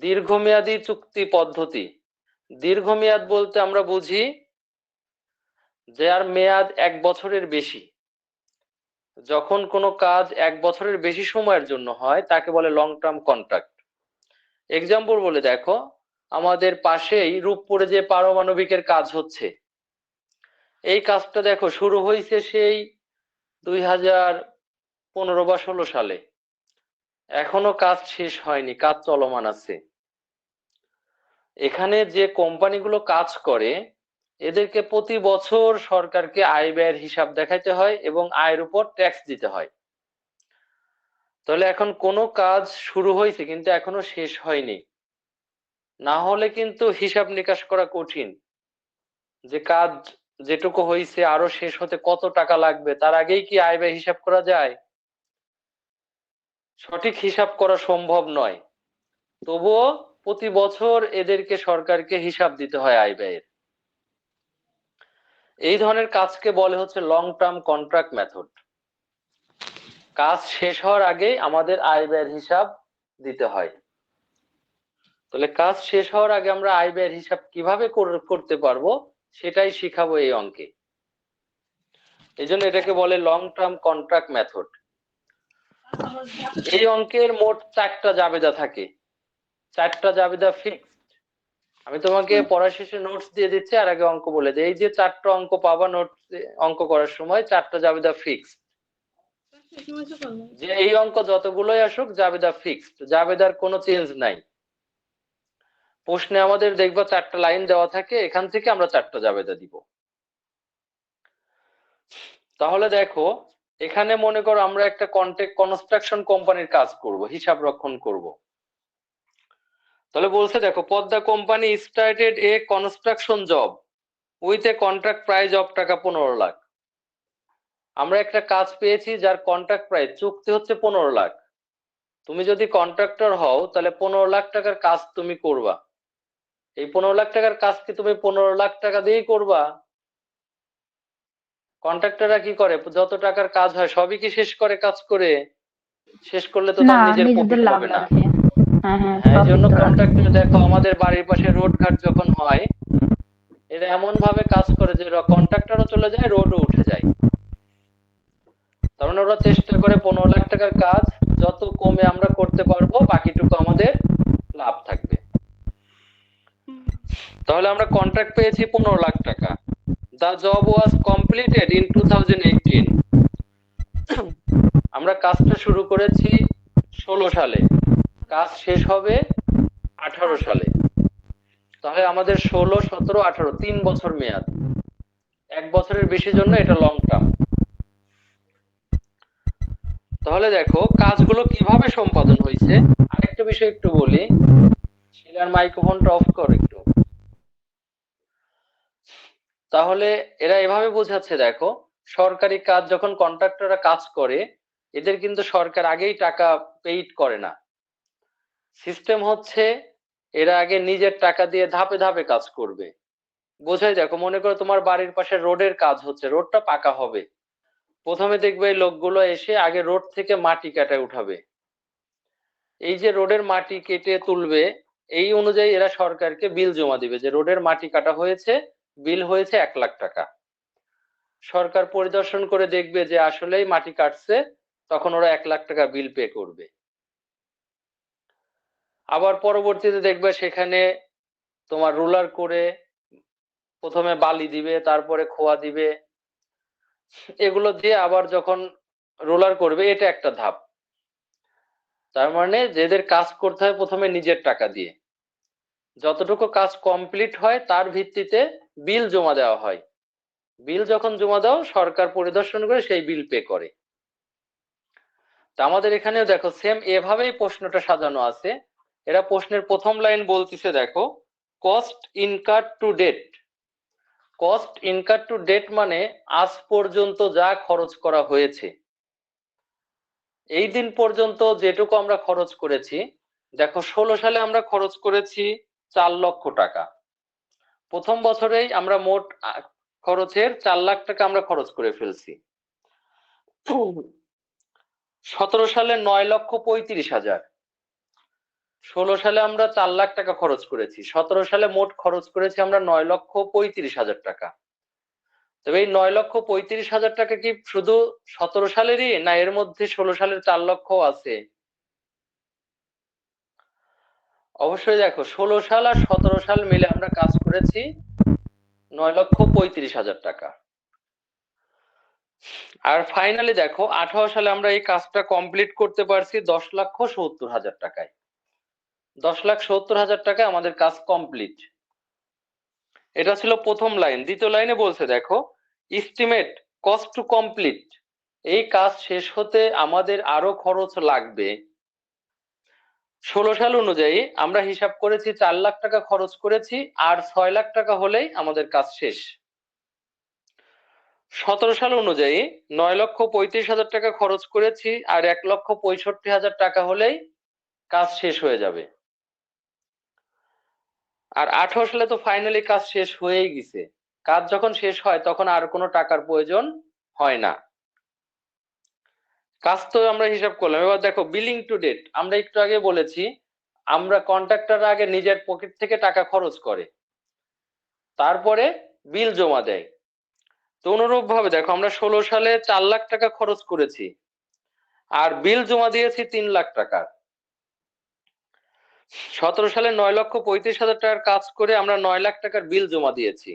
দীর্ঘমেয়াদী চুক্তি পদ্ধতি। দীর্ঘমেয়াদ বলতে আমরা বুঝি যার মেয়াদ 1 বছরের বেশি। যখন কোনো কাজ 1 বছরের বেশি সময়ের জন্য হয় তাকে বলে লং টার্ম কন্ট্রাক্ট। এক্সাম্পল বলে দেখো, আমাদের পাশেই রূপপুরে যে পারমাণবিকের কাজ হচ্ছে, এই কাজটা দেখো শুরু হয়েছে সেই 2015 বা 16 সালে, এখনো কাজ শেষ হয়নি, কাজ চলমান আছে। এখানে যে কোম্পানিগুলো কাজ করে এদেরকে প্রতি বছর সরকারকে আয় ব্যয়ের হিসাব দেখাইতে হয় এবং আয়ের উপর ট্যাক্স দিতে হয়। তাহলে এখন কোনো কাজ শুরু হয়েছে কিন্তু এখনো শেষ হয়নি, না হলে কিন্তু হিসাব নিকাশ করা কঠিন, যে কাজ যেটুকু হয়েছে আরো শেষ হতে কত টাকা লাগবে, তার আগেই কি আয় ব্যয় হিসাব করা যায়? সঠিক হিসাব করা সম্ভব নয়। তবুও প্রতি বছর এদেরকে সরকারকে হিসাব দিতে হয় আয় ব্যয়ের। এই ধরনের কাজকে বলে হচ্ছে লং টার্ম কন্ট্রাক্ট মেথড। কাজ শেষ হওয়ার আগে আমাদের আয় ব্যয়ের হিসাব দিতে হয়। তাহলে কাজ শেষ হওয়ার আগে আমরা আয় ব্যয়ের হিসাব কিভাবে করতে পারবো সেটাই শিখাবো এই অঙ্কে। এই জন্য এটাকে বলে লং টার্ম কন্ট্রাক্ট মেথড। এই অঙ্কের মোট 4টা জাবেদা থাকে, 4টা জাবেদা ফিক্সড। আমি তোমাকে পড়া শেষে নোটস দিয়ে দিচ্ছি, আর আগে অঙ্ক বলে দিই। এই যে 4টা অঙ্ক পাবা নোটস, অঙ্ক করার সময় 4টা জাবেদা ফিক্সড, যে এই অঙ্ক যতগুলোই আসুক জাবেদা ফিক্সড, জাবেদার কোনো চেঞ্জ নাই। প্রশ্নে আমাদের দেখবা 4টা লাইন দেওয়া থাকে, এখান থেকে আমরা 4টা জাবেদা দিব। তাহলে দেখো এখানে মনে করো আমরা একটা কনস্ট্রাকশন কোম্পানির কাজ করব, হিসাব রক্ষণ করব। তাহলে বলছে দেখো, Padma company started a construction job with a contract price of টাকা 15 লাখ। আমরা একটা কাজ পেয়েছি যার কন্ট্রাক্ট প্রাইস, চুক্তি হচ্ছে 15 লাখ। তুমি যদি কন্ট্রাক্টর হও তাহলে 15 লাখ টাকার কাজ তুমি করবা। এই 15 লাখ টাকার কাজ কি তুমি 15 লাখ টাকা দিয়েই করবা? কন্ট্রাক্টররা কি করে, যত টাকার কাজ হয় সবই কি শেষ করে কাজ করে? শেষ করলে তো না, তার নিজের নিজেদের প্রফিট লাভ হবে না। রাখে। হ্যাঁ হ্যাঁ, হ্যাঁ, এই প্রফিট জন্য তো রাখে। কন্ট্রাক্টর দেখো আমাদের বাড়ির পাশে রোড ঘাট যখন হয়, এরা এমন ভাবে কাজ করে যে কন্ট্রাক্টরও চলে যায়, রোডও উঠে যায়। তার মানে ওরা চেষ্টা করে 15 লাখ টাকার কাজ যত কমে আমরা করতে পারবো, বাকিটুকু আমাদের লাভ থাকবে। তাহলে আমরা কন্ট্রাক্ট পেয়েছি 15 লাখ টাকা। The job was completed in 2018. আমরা কাজটা শুরু করেছি 16 সালে, কাজ শেষ হবে 18 সালে। তাহলে আমাদের 16, 17, 18 3 বছর মেয়াদ। 1 বছরের বেশি জন্য এটা লং টার্ম। তাহলে দেখো কাজগুলো কিভাবে সম্পাদন হয়েছে। আরেকটা বিষয় একটু বলি, শিলার মাইক্রোফোনটা অফ কর একটু। তাহলে এরা এভাবে বোঝাচ্ছে, দেখো সরকারি কাজ যখন কন্ট্রাক্টররা কাজ করে, এদের কিন্তু সরকার আগেই টাকা পেইড করে না। সিস্টেম হচ্ছে এরা আগে নিজের টাকা দিয়ে ধাপে ধাপে কাজ করবে। বোঝাই, দেখো মনে করো তোমার বাড়ির পাশে রোডের কাজ হচ্ছে, রোডটা পাকা হবে। প্রথমে দেখবে এই লোকগুলো এসে আগে রোড থেকে মাটি কাটায় উঠাবে। এই যে রোডের মাটি কেটে তুলবে, এই অনুযায়ী এরা সরকারকে বিল জমা দিবে যে রোডের মাটি কাটা হয়েছে, বিল হয়েছে 1 লাখ টাকা। সরকার পরিদর্শন করে দেখবে যে আসলেই মাটি কাটছে, তখন ওরা 1 লাখ টাকা বিল পে করবে। আবার পরবর্তীতে দেখবে সেখানে তোমার রোলার করে প্রথমে বালি দিবে, তারপরে খোয়া দিবে, এগুলো দিয়ে আবার যখন রোলার করবে, এটা একটা ধাপ। তার মানে যেদের কাজ করতে হয় প্রথমে নিজের টাকা দিয়ে, যতটুকু কাজ কমপ্লিট হয় তার ভিত্তিতে বিল জমা দেওয়া হয়। বিল যখন জমা দাও, সরকার পরিদর্শন করে সেই বিল পে করে। তা আমাদের এখানেও দেখো সেম এভাবেই প্রশ্নটা সাজানো আছে। এরা প্রশ্নের প্রথম লাইন বলতেছে, দেখো cost incurred to date. Cost incurred to date মানে আজ পর্যন্ত যা খরচ করা হয়েছে, এই দিন পর্যন্ত যেটুকু আমরা খরচ করেছি। দেখো 16 সালে আমরা খরচ করেছি 4 লক্ষ টাকা। প্রথম বছরেই আমরা মোট খরচের 4 লাখ টাকা আমরা খরচ করে ফেলছি। 17 সালে 9,35,000। 16 সালে আমরা 4 লাখ টাকা খরচ করেছি, 17 সালে মোট খরচ করেছি আমরা 9,35,000 টাকা। তবে এই 9,35,000 টাকা কি শুধু 17 সালেরই, না এর মধ্যে 16 সালের 4 লক্ষ আছে? অবশ্যই দেখো 16 সাল আর 17 সাল মিলে আমরা কাজ করেছি 9,35,000 টাকা। আর ফাইনালি দেখো 18 সালে আমরা এই কাজটা কমপ্লিট করতে পারছি 10,70,000 টাকায়। 10,70,000 টাকায় আমাদের কাজ কমপ্লিট। এটা ছিল প্রথম লাইন। দ্বিতীয় লাইনে বলছে, দেখো এস্টিমেট কস্ট টু কমপ্লিট। এই কাজ শেষ হতে আমাদের আরো খরচ লাগবে। 16 সাল অনুযায়ী আমরা হিসাব করেছি 4 লাখ টাকা খরচ করেছি, আর 6 লাখ টাকা হলেই আমাদের কাজ শেষ। 17 সাল অনুযায়ী 9,35,000 টাকা খরচ করেছি, আর 1,65,000 টাকা হলেই কাজ শেষ হয়ে যাবে। আর 18 সালে তো ফাইনালি কাজ শেষ হয়েই গেছে। কাজ যখন শেষ হয় তখন আর কোনো টাকার প্রয়োজন হয় না। কাজ তো আমরা হিসাব করলাম। এবার দেখো বিলিং টু ডেট। আমরা একটু আগে বলেছি আমরা কন্ট্রাক্টর আগে নিজের পকেট থেকে টাকা খরচ করে, তারপরে বিল জমা দেয়। তো অনুরূপ ভাবে দেখো আমরা 16 সালে 4 লাখ টাকা খরচ করেছি, আর বিল জমা দিয়েছি 3 লাখ টাকা। 17 সালে 9,35,000 টাকার কাজ করে আমরা 9 লাখ টাকার বিল জমা দিয়েছি।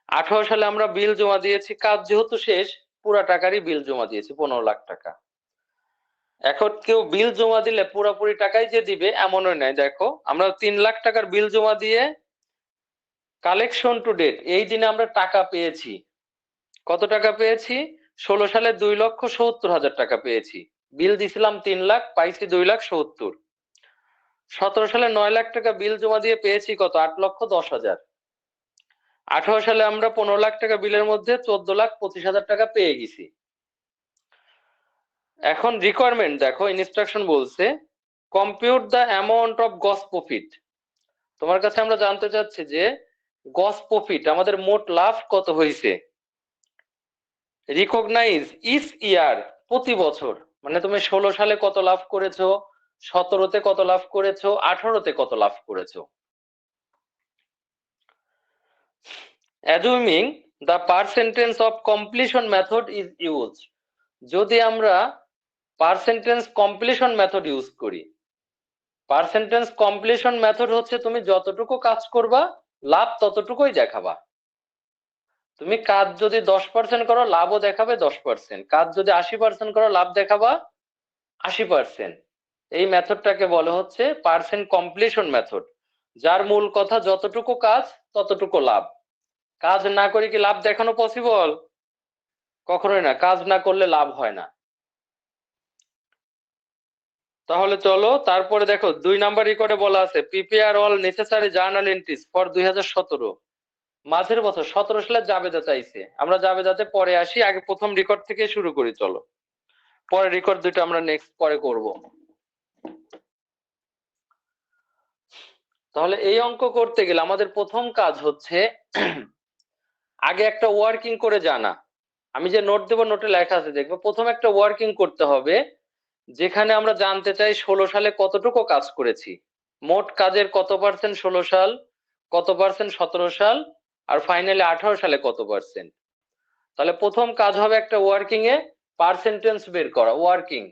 18 সালে আমরা বিল জমা দিয়েছি, কাজ যেহেতু শেষ পুরা টাকারই বিল জমা দিয়েছি 15 লাখ টাকা। এখন কেউ বিল জমা দিলে পুরোপুরি টাকাই যে দিবে এমনও নয়। দেখো আমরা 3 লাখ টাকার বিল জমা দিয়ে কালেকশন টু ডেট, এই দিনে আমরা টাকা পেয়েছি। কত টাকা পেয়েছি? 16 সালে 2,70,000 টাকা পেয়েছি, বিল দিছিলাম 3 লাখ, পাইছি 2,70,000। 17 সালে 9 লাখ টাকা বিল জমা দিয়ে পেয়েছি কত? 8,10,000। 18 সালে আমরা 15 লাখ টাকা বিলের মধ্যে 14,25,000 টাকা পেয়ে গেছি। এখন রিকোয়ারমেন্ট দেখো, ইনস্ট্রাকশন বলছে compute the amount of Gauss profit. তোমার কাছে আমরা জানতে চাচ্ছি যে গস প্রফিট, আমাদের মোট লাভ কত হয়েছে। রিকগনাইজ ইচ ইয়ার, প্রতি বছর, মানে তুমি 16 সালে কত লাভ করেছো, 17-তে কত লাভ করেছো, 18-তে কত লাভ করেছো। অ্যাজুমিং the percentage of completion method is use, যদি আমরা পার্সেন্টেজ কমপ্লিশন মেথড ইউজ করি। পার্সেন্টেজ কমপ্লিশন মেথড হচ্ছে তুমি যতটুকু কাজ করবা লাভ ততটুকুই দেখাবা। তুমি কাজ যদি 10% করো লাভও দেখাবে 10%, কাজ যদি 80% করো লাভ দেখাবা 80%। এই মেথডটাকে বলে হচ্ছে পার্সেন্ট কমপ্লিশন মেথড, যার মূল কথা যতটুকু কাজ ততটুকু লাভ। কাজ না করে কি লাভ দেখানো পসিবল? কখনোই না, কাজ না করলে লাভ হয় না। তাহলে চলো তারপরে দেখো 2 নাম্বার রেকর্ডে বলা আছে prepare all necessary journal entries for 2017। মাঝের বছর 17 সালে জাবেদা চাইছে, আমরা জাবেদাতে পরে আসি, আগে প্রথম রেকর্ড থেকে শুরু করি। চলো পরে রেকর্ড দুটো আমরা নেক্সট পরে করব। তাহলে এই অঙ্ক করতে গেলে আমাদের প্রথম কাজ হচ্ছে আগে একটা ওয়ার্কিং করে জানা। আমি যে নোট দেবো নোটে লেখা আছে দেখবো, প্রথম একটা ওয়ার্কিং করতে হবে যেখানে আমরা জানতে চাই 16 সালে কতটুকু কাজ করেছি, মোট কাজের কত পার্সেন্ট 16 সাল, কত পার্সেন্ট 17 সাল, আর ফাইনালি 18 সালে কত পার্সেন্ট। তাহলে প্রথম কাজ হবে একটা ওয়ার্কিং এ পার্সেন্টেজ বের করা। ওয়ার্কিং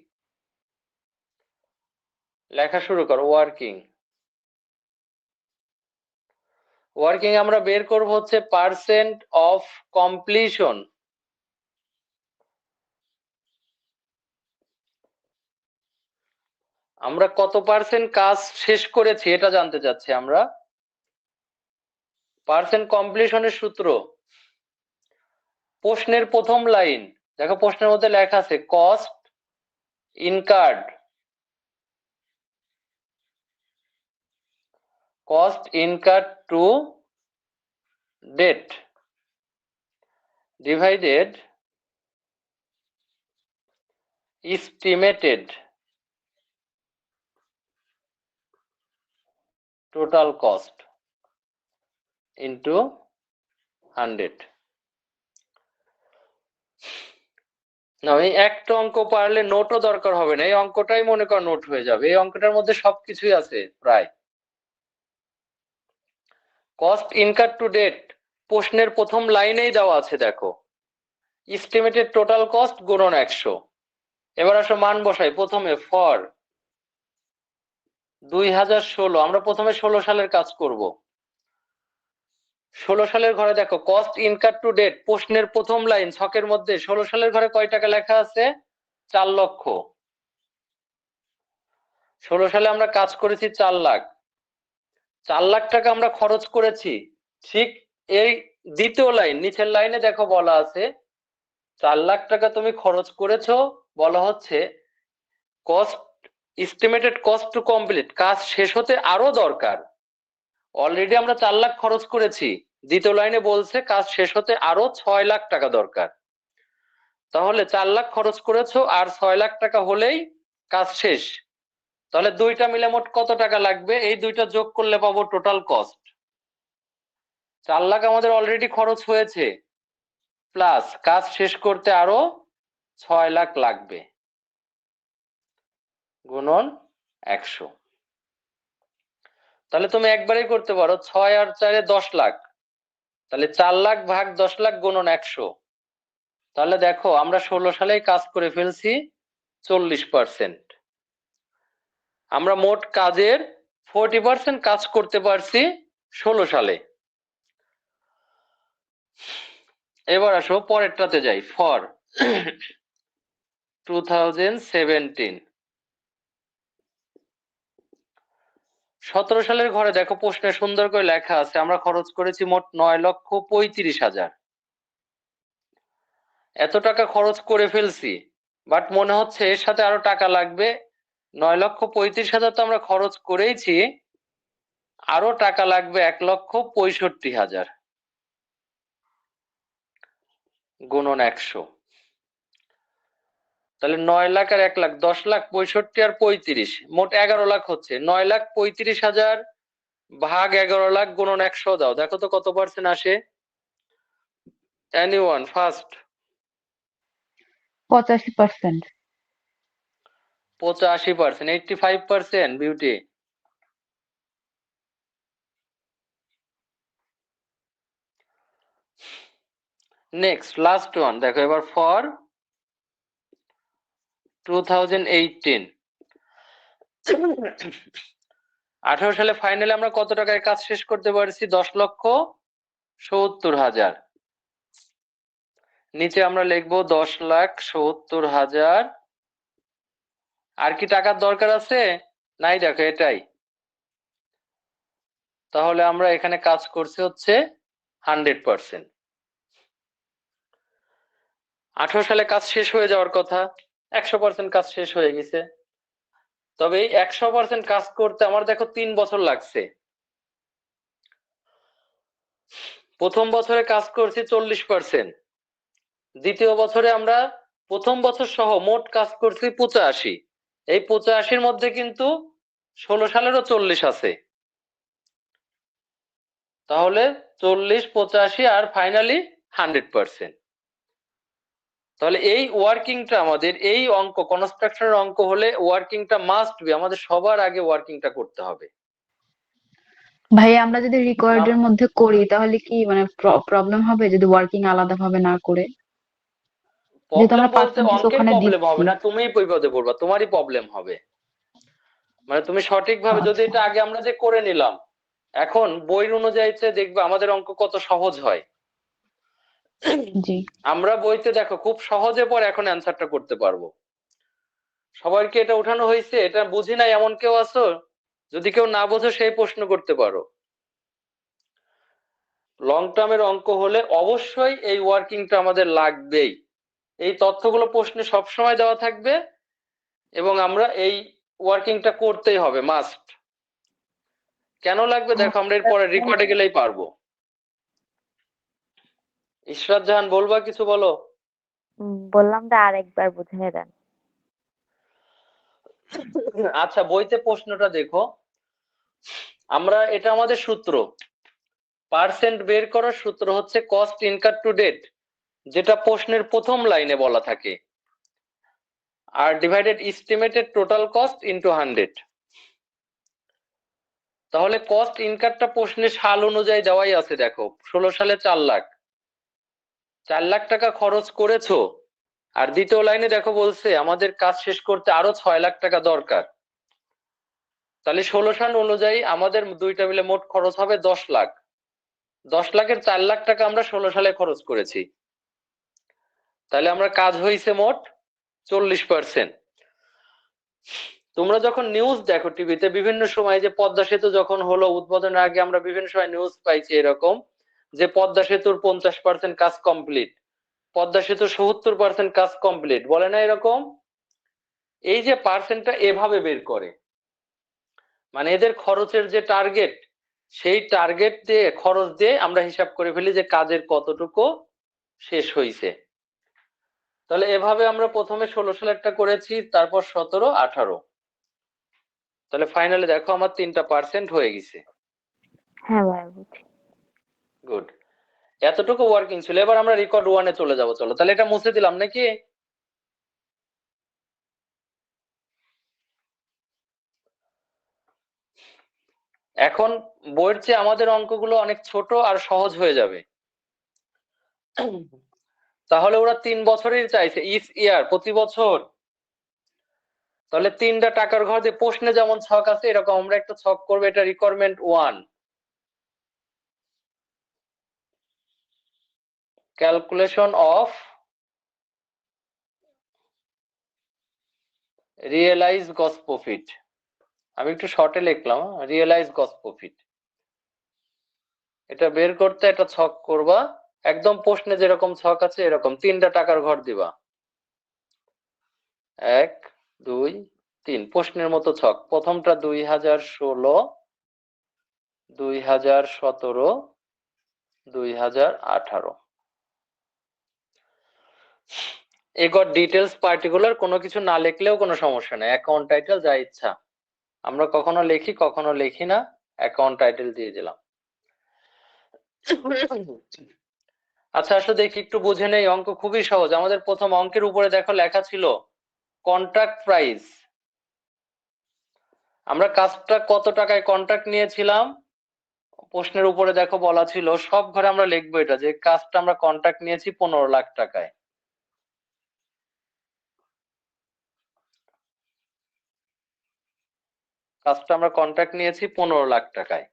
লেখা শুরু করো। ওয়ার্কিং ওয়ার্কিং আমরা বের করব হচ্ছে পার্সেন্ট অফ কমপ্লিশন। আমরা কত পার্সেন্ট কাজ শেষ করেছি এটা জানতে চাচ্ছি আমরা। পার্সেন্ট কমপ্লিশনের সূত্র, প্রশ্নের প্রথম লাইন দেখো, প্রশ্নের মধ্যে লেখা আছে cost incurred, cost incurred to date divided estimated total cost into 100। না, এই একটা অঙ্ক পারলে নোটও দরকার হবে না, এই অঙ্কটাই মনে কর নোট হয়ে যাবে। এই অঙ্কটার মধ্যে সবকিছুই আছে প্রায়। কস্ট ইনকার টু ডেট প্রশ্নের প্রথম লাইনেই দেওয়া আছে দেখো, এস্টিমেটেড টোটাল কস্ট গুণন 100। এবার আসো মান বসাই। প্রথমে ফর 2016, আমরা প্রথমে 16 সালের কাজ করব। 16 সালের ঘরে দেখো কস্ট ইনকার টু ডেট, প্রশ্নের প্রথম লাইন ছকের মধ্যে 16 সালের ঘরে কয় টাকা লেখা আছে? 4 লক্ষ। 16 সালে আমরা কাজ করেছি 4 লাখ, 4 লাখ টাকা আমরা খরচ করেছি। ঠিক এই দ্বিতীয় লাইন নিচের লাইনে দেখো বলা আছে 4 লাখ টাকা তুমি খরচ করেছো, বলা হচ্ছে cost estimated cost to complete, কাজ শেষ হতে আরো দরকার। অলরেডি আমরা 4 লাখ খরচ করেছি, দ্বিতীয় লাইনে বলছে কাজ শেষ হতে আরো 6 লাখ টাকা দরকার। তাহলে 4 লাখ খরচ করেছো আর 6 লাখ টাকা হলেই কাজ শেষ। তাহলে দুইটা মিলে মোট কত টাকা লাগবে? এই দুইটা যোগ করলে পাবো টোটাল কস্ট। 4 লাখ আমাদের অলরেডি খরচ হয়েছে, প্লাস কাজ শেষ করতে আরো 6 লাখ লাগবে, গুণন 100। তাহলে তুমি একবারই করতে পারো 6 আর 4 10 লাখ, তাহলে 4 লাখ ভাগ 10 লাখ গুণন 100। তাহলে দেখো আমরা 16 সালেই কাজ করে ফেলছি 40%। আমরা মোট কাজের 40% কাজ করতে পারছি 16 সালে। এবার আসো পরেরটাতে যাই। ফর 2017, 17 সালের ঘরে দেখো প্রশ্নে সুন্দর করে লেখা আছে আমরা খরচ করেছি মোট 9,35,000। এত টাকা খরচ করে ফেলছি, বাট মনে হচ্ছে এর সাথে আরো টাকা লাগবে। 9,35,000 তো আমরা খরচ করেইছি, আরো টাকা লাগবে 1,65,000 গুণন 100। তাহলে 9 লাখ আর 1 লাখ, 10 লাখ 65 আর 35, মোট 11 লাখ হচ্ছে। 9,35,000 ভাগ 11 লাখ গুণন 100 দাও, দেখো তো কত পার্সেন্ট আসে। Anyone first? 85%। 85%, 85% beauty. Next last one দেখো এবার, ফর 2018। 18 সালে ফাইনালে আমরা কত টাকায় কাজ শেষ করতে পারছি? 10,70,000। নিচে আমরা লিখবো 10,70,000। আর কি টাকার দরকার আছে? নাই, দেখো এটাই। তাহলে আমরা এখানে কাজ করছি হচ্ছে 100%। 18 সালে কাজ শেষ হয়ে যাওয়ার কথা, 100% কাজ শেষ হয়ে গেছে। তবে এই 100% কাজ করতে আমার দেখো 3 বছর লাগছে। প্রথম বছরে কাজ করছি 40%, দ্বিতীয় বছরে আমরা প্রথম বছর সহ মোট কাজ করছি 85। এই 85-র মধ্যে কিন্তু 16 সালেরও 40 আছে। তাহলে 40, 85 আর ফাইনালি 100%। তাহলে এই ওয়ার্কিংটা আমাদের, এই অঙ্ক কনস্ট্রাকশনের অঙ্ক হলে ওয়ার্কিংটা মাস্ট বি, আমাদের সবার আগে ওয়ার্কিংটা করতে হবে। ভাই আমরা যদি রিকোয়ার্ডের মধ্যে করি তাহলে কি মানে প্রবলেম হবে যদি ওয়ার্কিং আলাদাভাবে না করে? যেহেতু প্রবলেম আমরা বলতে পার্সেন্টেজ অঙ্কের ওখানে প্রবলেম দিচ্ছি। হবে না, তুমিই বিপদে পড়বা, তোমারই প্রবলেম হবে। মানে তুমি সঠিকভাবে যদি আচ্ছা, এটা আগে আমরা যে করে নিলাম, এখন বই অনুযায়ী দেখবে আমাদের অঙ্ক কত সহজ হয়। জি। আমরা বইতে দেখো খুব সহজে পরে এখন অ্যান্সারটা করতে পারবো। সবাইকে এটা উঠানো হয়েছে, এটা বুঝি নাই এমন কেউ আছো? যদি কেউ না বোঝো সেই প্রশ্ন করতে পারো। লং টার্মের অঙ্ক হলে অবশ্যই এই ওয়ার্কিংটা আমাদের লাগবেই। এই তথ্যগুলো প্রশ্নে সবসময় দেওয়া থাকবে এবং আমরা এই ওয়ার্কিংটা করতেই হবে, মাস্ট। কেন লাগবে দেখো, আমরা এরপরে রেকর্ডে গেলেই পারবো। ইশরাত জাহান বলবা কিছু, বলো। বললাম যে আরেকবার বুঝিয়ে দেন। আচ্ছা, বইতে প্রশ্নটা দেখো। আমরা এটা আমাদের সূত্র, পার্সেন্ট বের করার সূত্র হচ্ছে কস্ট ইনকার টু ডেট, যেটা প্রশ্নের প্রথম লাইনে বলা থাকে, আর divided estimated total cost into 100। তাহলে কস্ট ইনকারটা প্রশ্নের সাল অনুযায়ী দেওয়াই আছে, দেখো 16 সালে 4 লাখ, 4 লাখ টাকা খরচ করেছো। আর দ্বিতীয় লাইনে দেখো বলছে আমাদের কাজ শেষ করতে আরো 6 লাখ টাকা দরকার। তাহলে 16 সাল অনুযায়ী আমাদের দুইটা মিলে মোট খরচ হবে 10 লাখ। 10 লাখের 4 লাখ টাকা আমরা 16 সালে খরচ করেছি। তাহলে আমরা কাজ হয়েছে মোট 40%। তোমরা যখন নিউজ দেখো টিভিতে বিভিন্ন সময়, যে পদ্মা সেতু যখন হলো উদ্বোধনের আগে আমরা বিভিন্ন সময় নিউজ পাইছি এরকম, যে পদ্মা সেতুর 50% কাজ কমপ্লিট, পদ্মা সেতুর 70% কাজ কমপ্লিট, বলে না এরকম? এই যে পার্সেন্টটা এভাবে বের করে, মানে এদের খরচের যে টার্গেট, সেই টার্গেট দিয়ে খরচ দিয়ে আমরা হিসাব করে ফেলি যে কাজের কতটুকু শেষ হয়েছে। তাহলে এভাবে আমরা প্রথমে 16 সালেরটা করেছি, তারপর 17, 18। তাহলে ফাইনালি দেখো আমার 3% হয়ে গেছে। হ্যাঁ ভাই বুঝছি। গুড, এতটুকু ওয়ার্কিং ছিল। এবার আমরা রেকর্ড 1-এ চলে যাব, চলো। তাহলে এটা মুছে দিলাম নাকি? এখন বইয়ের চেয়ে আমাদের অঙ্কগুলো অনেক ছোট আর সহজ হয়ে যাবে। তাহলে ওরা 3 বছরের চাইছে, ইচ ইয়ার, প্রতি বছর। তাহলে 3টা টাকার ঘর দিয়ে প্রশ্নে যেমন ছক আছে এরকম আমরা একটা ছক করবো, এটা requirement 1, calculation of realise gross profit. আমি একটু শর্টে লিখলাম, রিয়েলাইজ গ্রস প্রফিট। এটা বের করতে একটা ছক করবা, একদম প্রশ্নে যেরকম ছক আছে এরকম 3টা টাকার ঘর দিবা, 1 2 3, প্রশ্নের মতো ছক। প্রথমটা 2016, 2017, 2018। এগর ডিটেলস পার্টিকুলার কোনো কিছু না লিখলেও কোনো সমস্যা নেই, অ্যাকাউন্ট টাইটেল যা ইচ্ছা। আমরা কখনো লিখি কখনো লিখি না, অ্যাকাউন্ট টাইটেল দিয়ে দিলাম। আচ্ছা আসলে দেখি একটু বুঝে নেই, অঙ্ক খুবই সহজ। আমাদের প্রথম অঙ্কের উপরে দেখো লেখা ছিল কন্ট্রাক্ট প্রাইস। আমরা কাজটা কত টাকায় কন্ট্রাক্ট নিয়েছিলাম, প্রশ্নের উপরে দেখো বলা ছিল, সব ঘরে আমরা লিখবো এটা, যে কাজটা আমরা কন্ট্রাক্ট নিয়েছি 15 লাখ টাকায়। কাজটা আমরা কন্ট্রাক্ট নিয়েছি 15 লাখ টাকায়।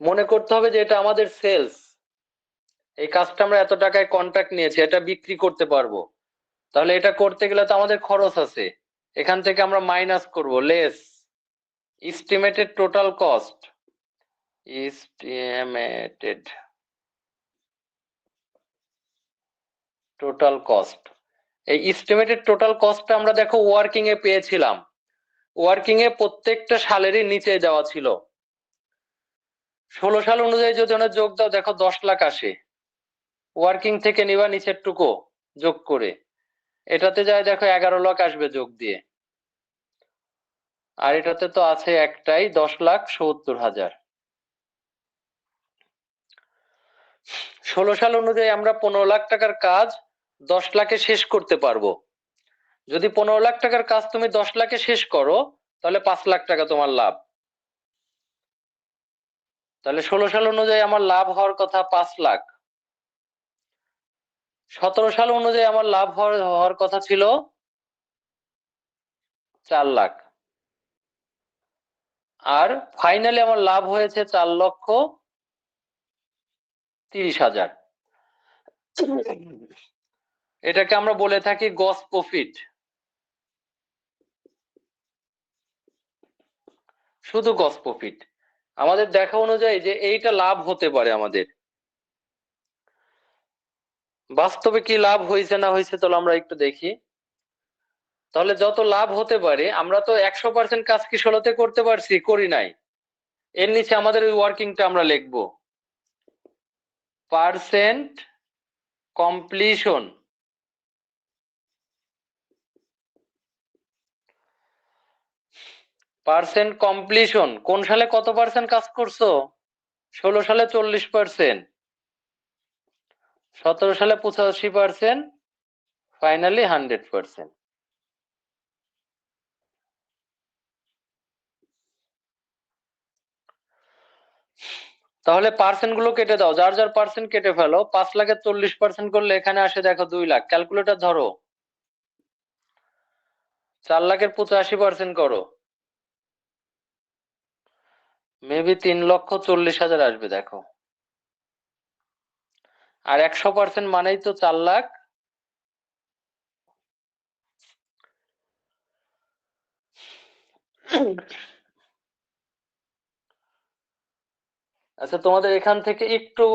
মনে করতে হবে যে এটা আমাদের সেলস, এই কাজটা আমরা এত টাকায় কন্ট্রাক্ট নিয়েছি, এটা বিক্রি করতে পারবো। তাহলে এটা করতে গেলে তো আমাদের খরচ আছে, এখান থেকে আমরা মাইনাস করব, less estimated total cost, estimated total cost. এই এস্টিমেটেড টোটাল কস্টটা আমরা দেখো ওয়ার্কিং এ পেয়েছিলাম, ওয়ার্কিং এ প্রত্যেকটা সালেরই নিচে যাওয়া ছিল। 16 সাল অনুযায়ী যদি আমরা যোগ দাও, দেখো 10 লাখ আসে। ওয়ার্কিং থেকে নিবা নিচের টুকু যোগ করে, এটাতে যায় দেখো 11 লাখ আসবে যোগ দিয়ে, আর এটাতে তো আছে একটাই 10,70,000। 16 সাল অনুযায়ী আমরা 15 লাখ টাকার কাজ 10 লাখে শেষ করতে পারবো। যদি 15 লাখ টাকার কাজ তুমি 10 লাখে শেষ করো, তাহলে 5 লাখ টাকা তোমার লাভ। তাহলে 16 সাল অনুযায়ী আমার লাভ হওয়ার কথা 5 লাখ। 17 সাল অনুযায়ী আমার লাভ হওয়ার কথা ছিল 4 লাখ। আর ফাইনালি আমার লাভ হয়েছে 4,30,000। এটাকে আমরা বলে থাকি গ্রস প্রফিট, শুধু গ্রস প্রফিট। আমাদের দেখা অনুযায়ী যে এইটা লাভ হতে পারে আমাদের, বাস্তবে কি লাভ হয়েছে না হয়েছে তাহলে আমরা একটু দেখি। তাহলে যত লাভ হতে পারে, আমরা তো 100% কাজ কি 16তে করতে পারছি, করি নাই। এর নিচে আমাদের ওই ওয়ার্কিংটা আমরা লিখবো, পার্সেন্ট কমপ্লিশন। পার্সেন্ট কমপ্লিশন, কোন সালে কত পার্সেন্ট কাজ করছো? 16 সালে 40%, 17 সালে 85%, ফাইনালি 100%। তাহলে পার্সেন্ট গুলো কেটে দাও, যার যার পার্সেন্ট কেটে ফেলো। 5 লাখের 40% করলে এখানে আসে দেখো 2 লাখ। ক্যালকুলেটর ধরো, 4 লাখের 85% করো, মেবি 3,40,000 আসবে দেখো। আর 100% মানেই তো 4 লাখ। আচ্ছা তোমাদের এখান থেকে একটু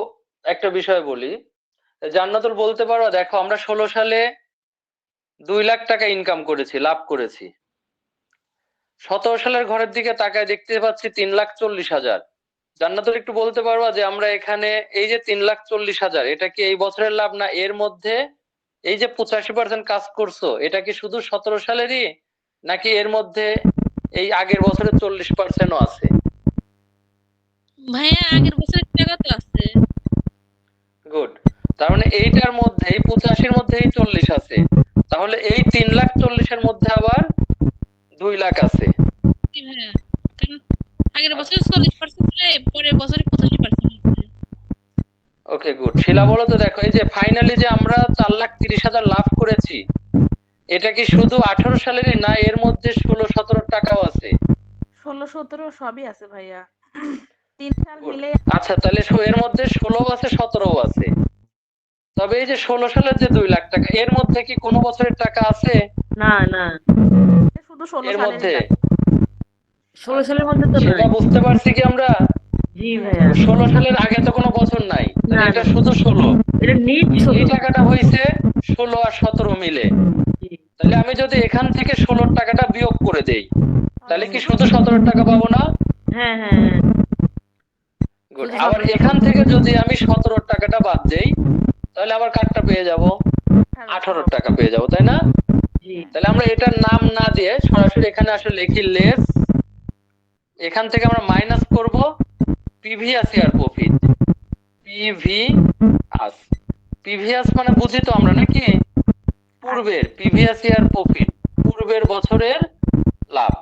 একটা বিষয় বলি, জান্নাতুল বলতে পারো, দেখো আমরা 16 সালে 2 লাখ টাকা ইনকাম করেছি, লাভ করেছি। 17 সালের ঘরের দিকে তাকায় দেখতে পাচ্ছি 3,40,000। জান্নাতুল একটু বলতে পারবা যে আমরা এখানে এই যে 3,40,000, এটা কি এই বছরের লাভ, না এর মধ্যে এই যে 85% কাজ করছো এটা কি শুধু 17 সালেরই, নাকি এর মধ্যে এই আগের বছরের 40%ও আছে? ভাইয়া আগের বছরের টাকা তো আছে। গুড। তার মানে এইটার মধ্যে এই 85-র মধ্যে এই 40 আছে, তাহলে এই 3,40,000-এর মধ্যে আবার 2 লাখ আছে। কি ভাইয়া, কারণ আগের বছর 40% ছিল, পরের বছরে 85% আছে। Okay good. শিলা বলো তো, দেখো এই যে ফাইনালি যে আমরা 4,30,000 লাভ করেছি, এটা কি শুধু 18 সালেরই, না এর মধ্যে 16-17 টাকাও আছে? 16-17 সবই আছে ভাইয়া, 3 সাল Good. মিলে। আচ্ছা তাহলে এর মধ্যে 16 আছে 17 আছে। তবে এই যে 16 সালের যে 2 লাখ টাকা, এর মধ্যে কি কোনো বছরের টাকা আছে? না না, শুধু 16 এর সালের মধ্যে 16 সালের মধ্যে তো সেটা নাই। বুঝতে পারছি কি আমরা? জি ভাইয়া। 16 সালের আগে তো কোনো বছর নাই, তাহলে না, এটা না। শুধু 16। এটা নিট এই 16। টাকাটা হয়েছে 16 আর 17 মিলে। জি। তাহলে আমি যদি এখান থেকে 16 টাকাটা বিয়োগ করে দেই, তাহলে কি শুধু 17 টাকা পাবো না? হ্যাঁ, হ্যাঁ, হ্যাঁ। গুড। শুধু আবার 17 এখান থেকে যদি আমি 17 টাকাটা বাদ দেই, তাহলে আবার কাটটা পেয়ে যাব, 18 টাকা পেয়ে যাব, তাই না? জি। তাহলে আমরা এটার নাম না দিয়ে সরাসরি এখানে আসলে লিখি লেস, এখান থেকে আমরা মাইনাস করব প্রিভিয়াস ইয়ার প্রফিট, পিভিআস। প্রিভিয়াস মানে বুঝি তো আমরা নাকি, পূর্বের, প্রিভিয়াস ইয়ার প্রফিট, পূর্বের বছরের লাভ।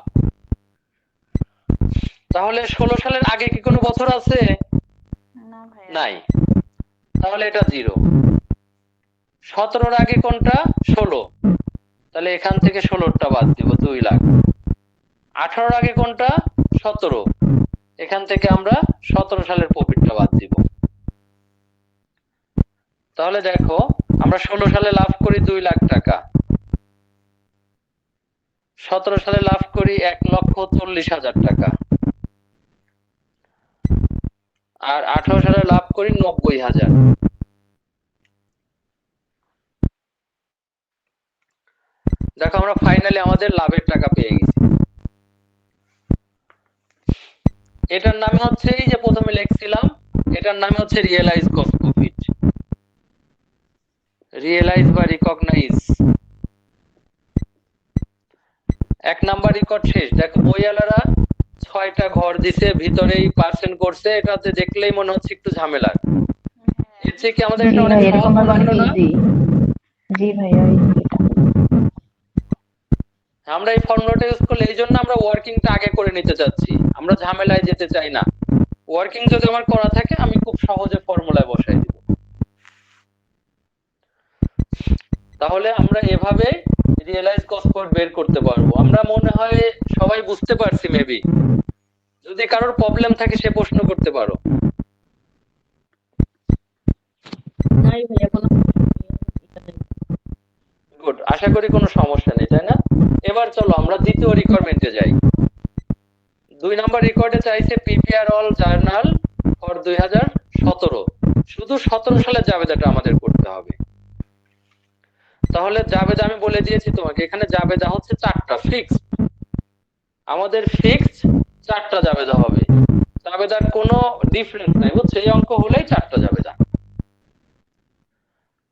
তাহলে 16 সালের আগে কি কোনো বছর আছে? না ভাইয়া। নাই, তাহলে এটা 0। 17 আগে কোনটা? 16, তাহলে এখান থেকে 16টা বাদ দিব, 2 লাখ। 18 আগে কোনটা? 17, এখান থেকে আমরা 17 সালের প্রফিটটা বাদ দিব। তাহলে দেখো আমরা 16 সালে লাভ করি 2 লাখ টাকা, 17 সালে লাভ করি 1,40,000 টাকা, আর 18 সালে লাভ করি 90,000। দেখো আমরা ফাইনালি আমাদের লাভের টাকা পেয়ে গেছি। এটার নামে হচ্ছে, এই যে প্রথমে লিখছিলাম, এটার নামে হচ্ছে রিয়েলাইজ কস্ট প্রফিট, রিয়েলাইজ বা রিকগনাইজ। 1 নাম্বার রেকর্ড শেষ। দেখো বইয়ালারা 6টা ঘর দিছে, ভিতরেই পার্সেন্ট করছে, এটাতে দেখলেই মনে হচ্ছে একটু ঝামেলার। এর চেয়ে কি আমাদের জি এটা অনেক ভাই, সহজ এরকম মনে ভাবে অনেক হলো না? ইজি। জি ভাইয়া, এটা আমরা এই ফর্মুলাটা ইউজ করলে, এই জন্য আমরা ওয়ার্কিংটা আগে করে নিতে চাচ্ছি, আমরা ঝামেলায় যেতে চাই না। ওয়ার্কিং যদি আমার করা থাকে, আমি খুব সহজে ফর্মুলায় বসাই দিব। তাহলে আমরা এভাবে রিয়েলাইজ কস্ট বের করতে পারবো। আমরা মনে হয় সবাই বুঝতে পারছি মেবি। যদি কারোর প্রবলেম থাকে সে প্রশ্ন করতে পারো। নাই ভাইয়া, কোনো গুড, আশা করি কোনো সমস্যা নেই, তাই না? এবার চলো আমরা দ্বিতীয় রিকোয়ারমেন্টে যাই। 2 নাম্বার রেকর্ডে চাইছে পিপিআর অল জার্নাল ফর 2017। শুধু 17 সালের জাবেদাটা আমাদের করতে হবে। তাহলে জাবেদা আমি বলে দিয়েছি তোমাকে, এখানে জাবেদা হচ্ছে 4টা ফিক্সড। আমাদের ফিক্সড 4টা জাবেদা হবে, জাবেদার কোনো ডিফারেন্স নাই, বুঝছো? এই অঙ্ক হলেই 4টা জাবেদা।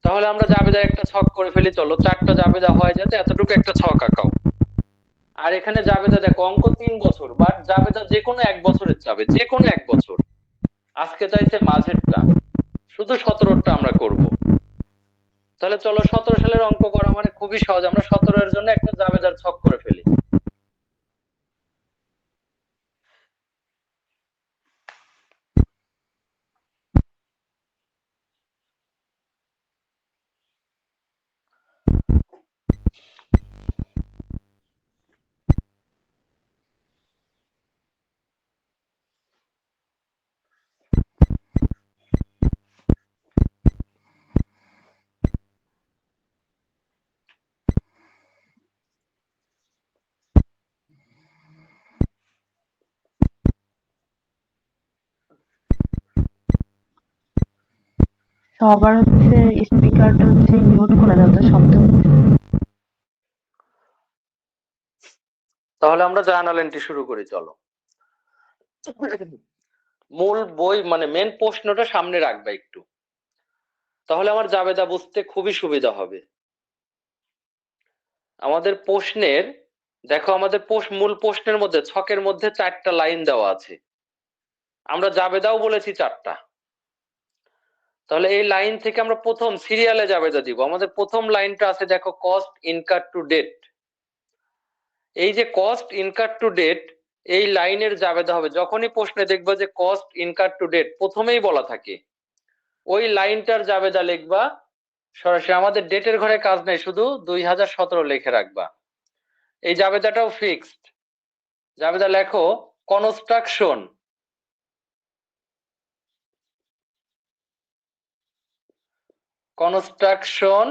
তাহলে আমরা জাবেদার একটা ছক করে ফেলি, চলো 4টা জাবেদা হয় যাতে এতটুকু একটা ছক আঁকাও। আর এখানে জাবেদা দেখো, অঙ্ক 3 বছর, বাট জাবেদা যে কোনো 1 বছরের চাবে, যে কোনো 1 বছর। আজকে চাইছে মাঝেরটা, শুধু 17টা আমরা করব। তাহলে চলো 17 সালের অঙ্ক করা মানে খুবই সহজ, আমরা 17 এর জন্য একটা জাবেদার ছক করে ফেলি। সবার হচ্ছে স্পিকারটা হচ্ছে মিউট করে দাও তো, শব্দ হচ্ছে। তাহলে আমরা জার্নাল এন্ট্রি শুরু করি, চলো। মূল বই মানে মেন প্রশ্নটা সামনে রাখবা একটু, তাহলে আমার জাবেদা বুঝতে খুবই সুবিধা হবে। আমাদের প্রশ্নের, দেখো আমাদের মূল প্রশ্নের মধ্যে ছকের মধ্যে 4টা লাইন দেওয়া আছে, আমরা জাবেদাও বলেছি 4টা। তাহলে এই লাইন থেকে আমরা প্রথম সিরিয়ালে জাবেদা দিব। আমাদের প্রথম লাইনটা আছে দেখো, কস্ট ইনকার টু ডেট। এই যে কস্ট ইনকার টু ডেট, এই লাইনের জাবেদা হবে, যখনই প্রশ্নে দেখবা যে কস্ট ইনকার টু ডেট প্রথমেই বলা থাকে, ওই লাইনটার জাবেদা লিখবা সরাসরি। আমাদের ডেটের ঘরে কাজ নেই, শুধু 2017 লিখে রাখবা। এই জাবেদাটাও ফিক্সড। জাবেদা লেখো construction, construction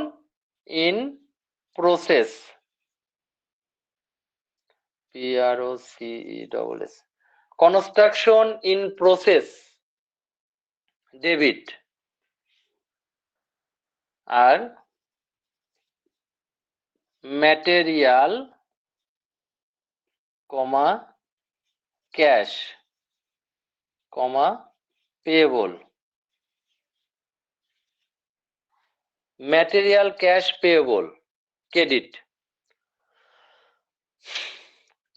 in process, PROCES, construction in process debit আর material comma cash comma payable. Material cash payable credit,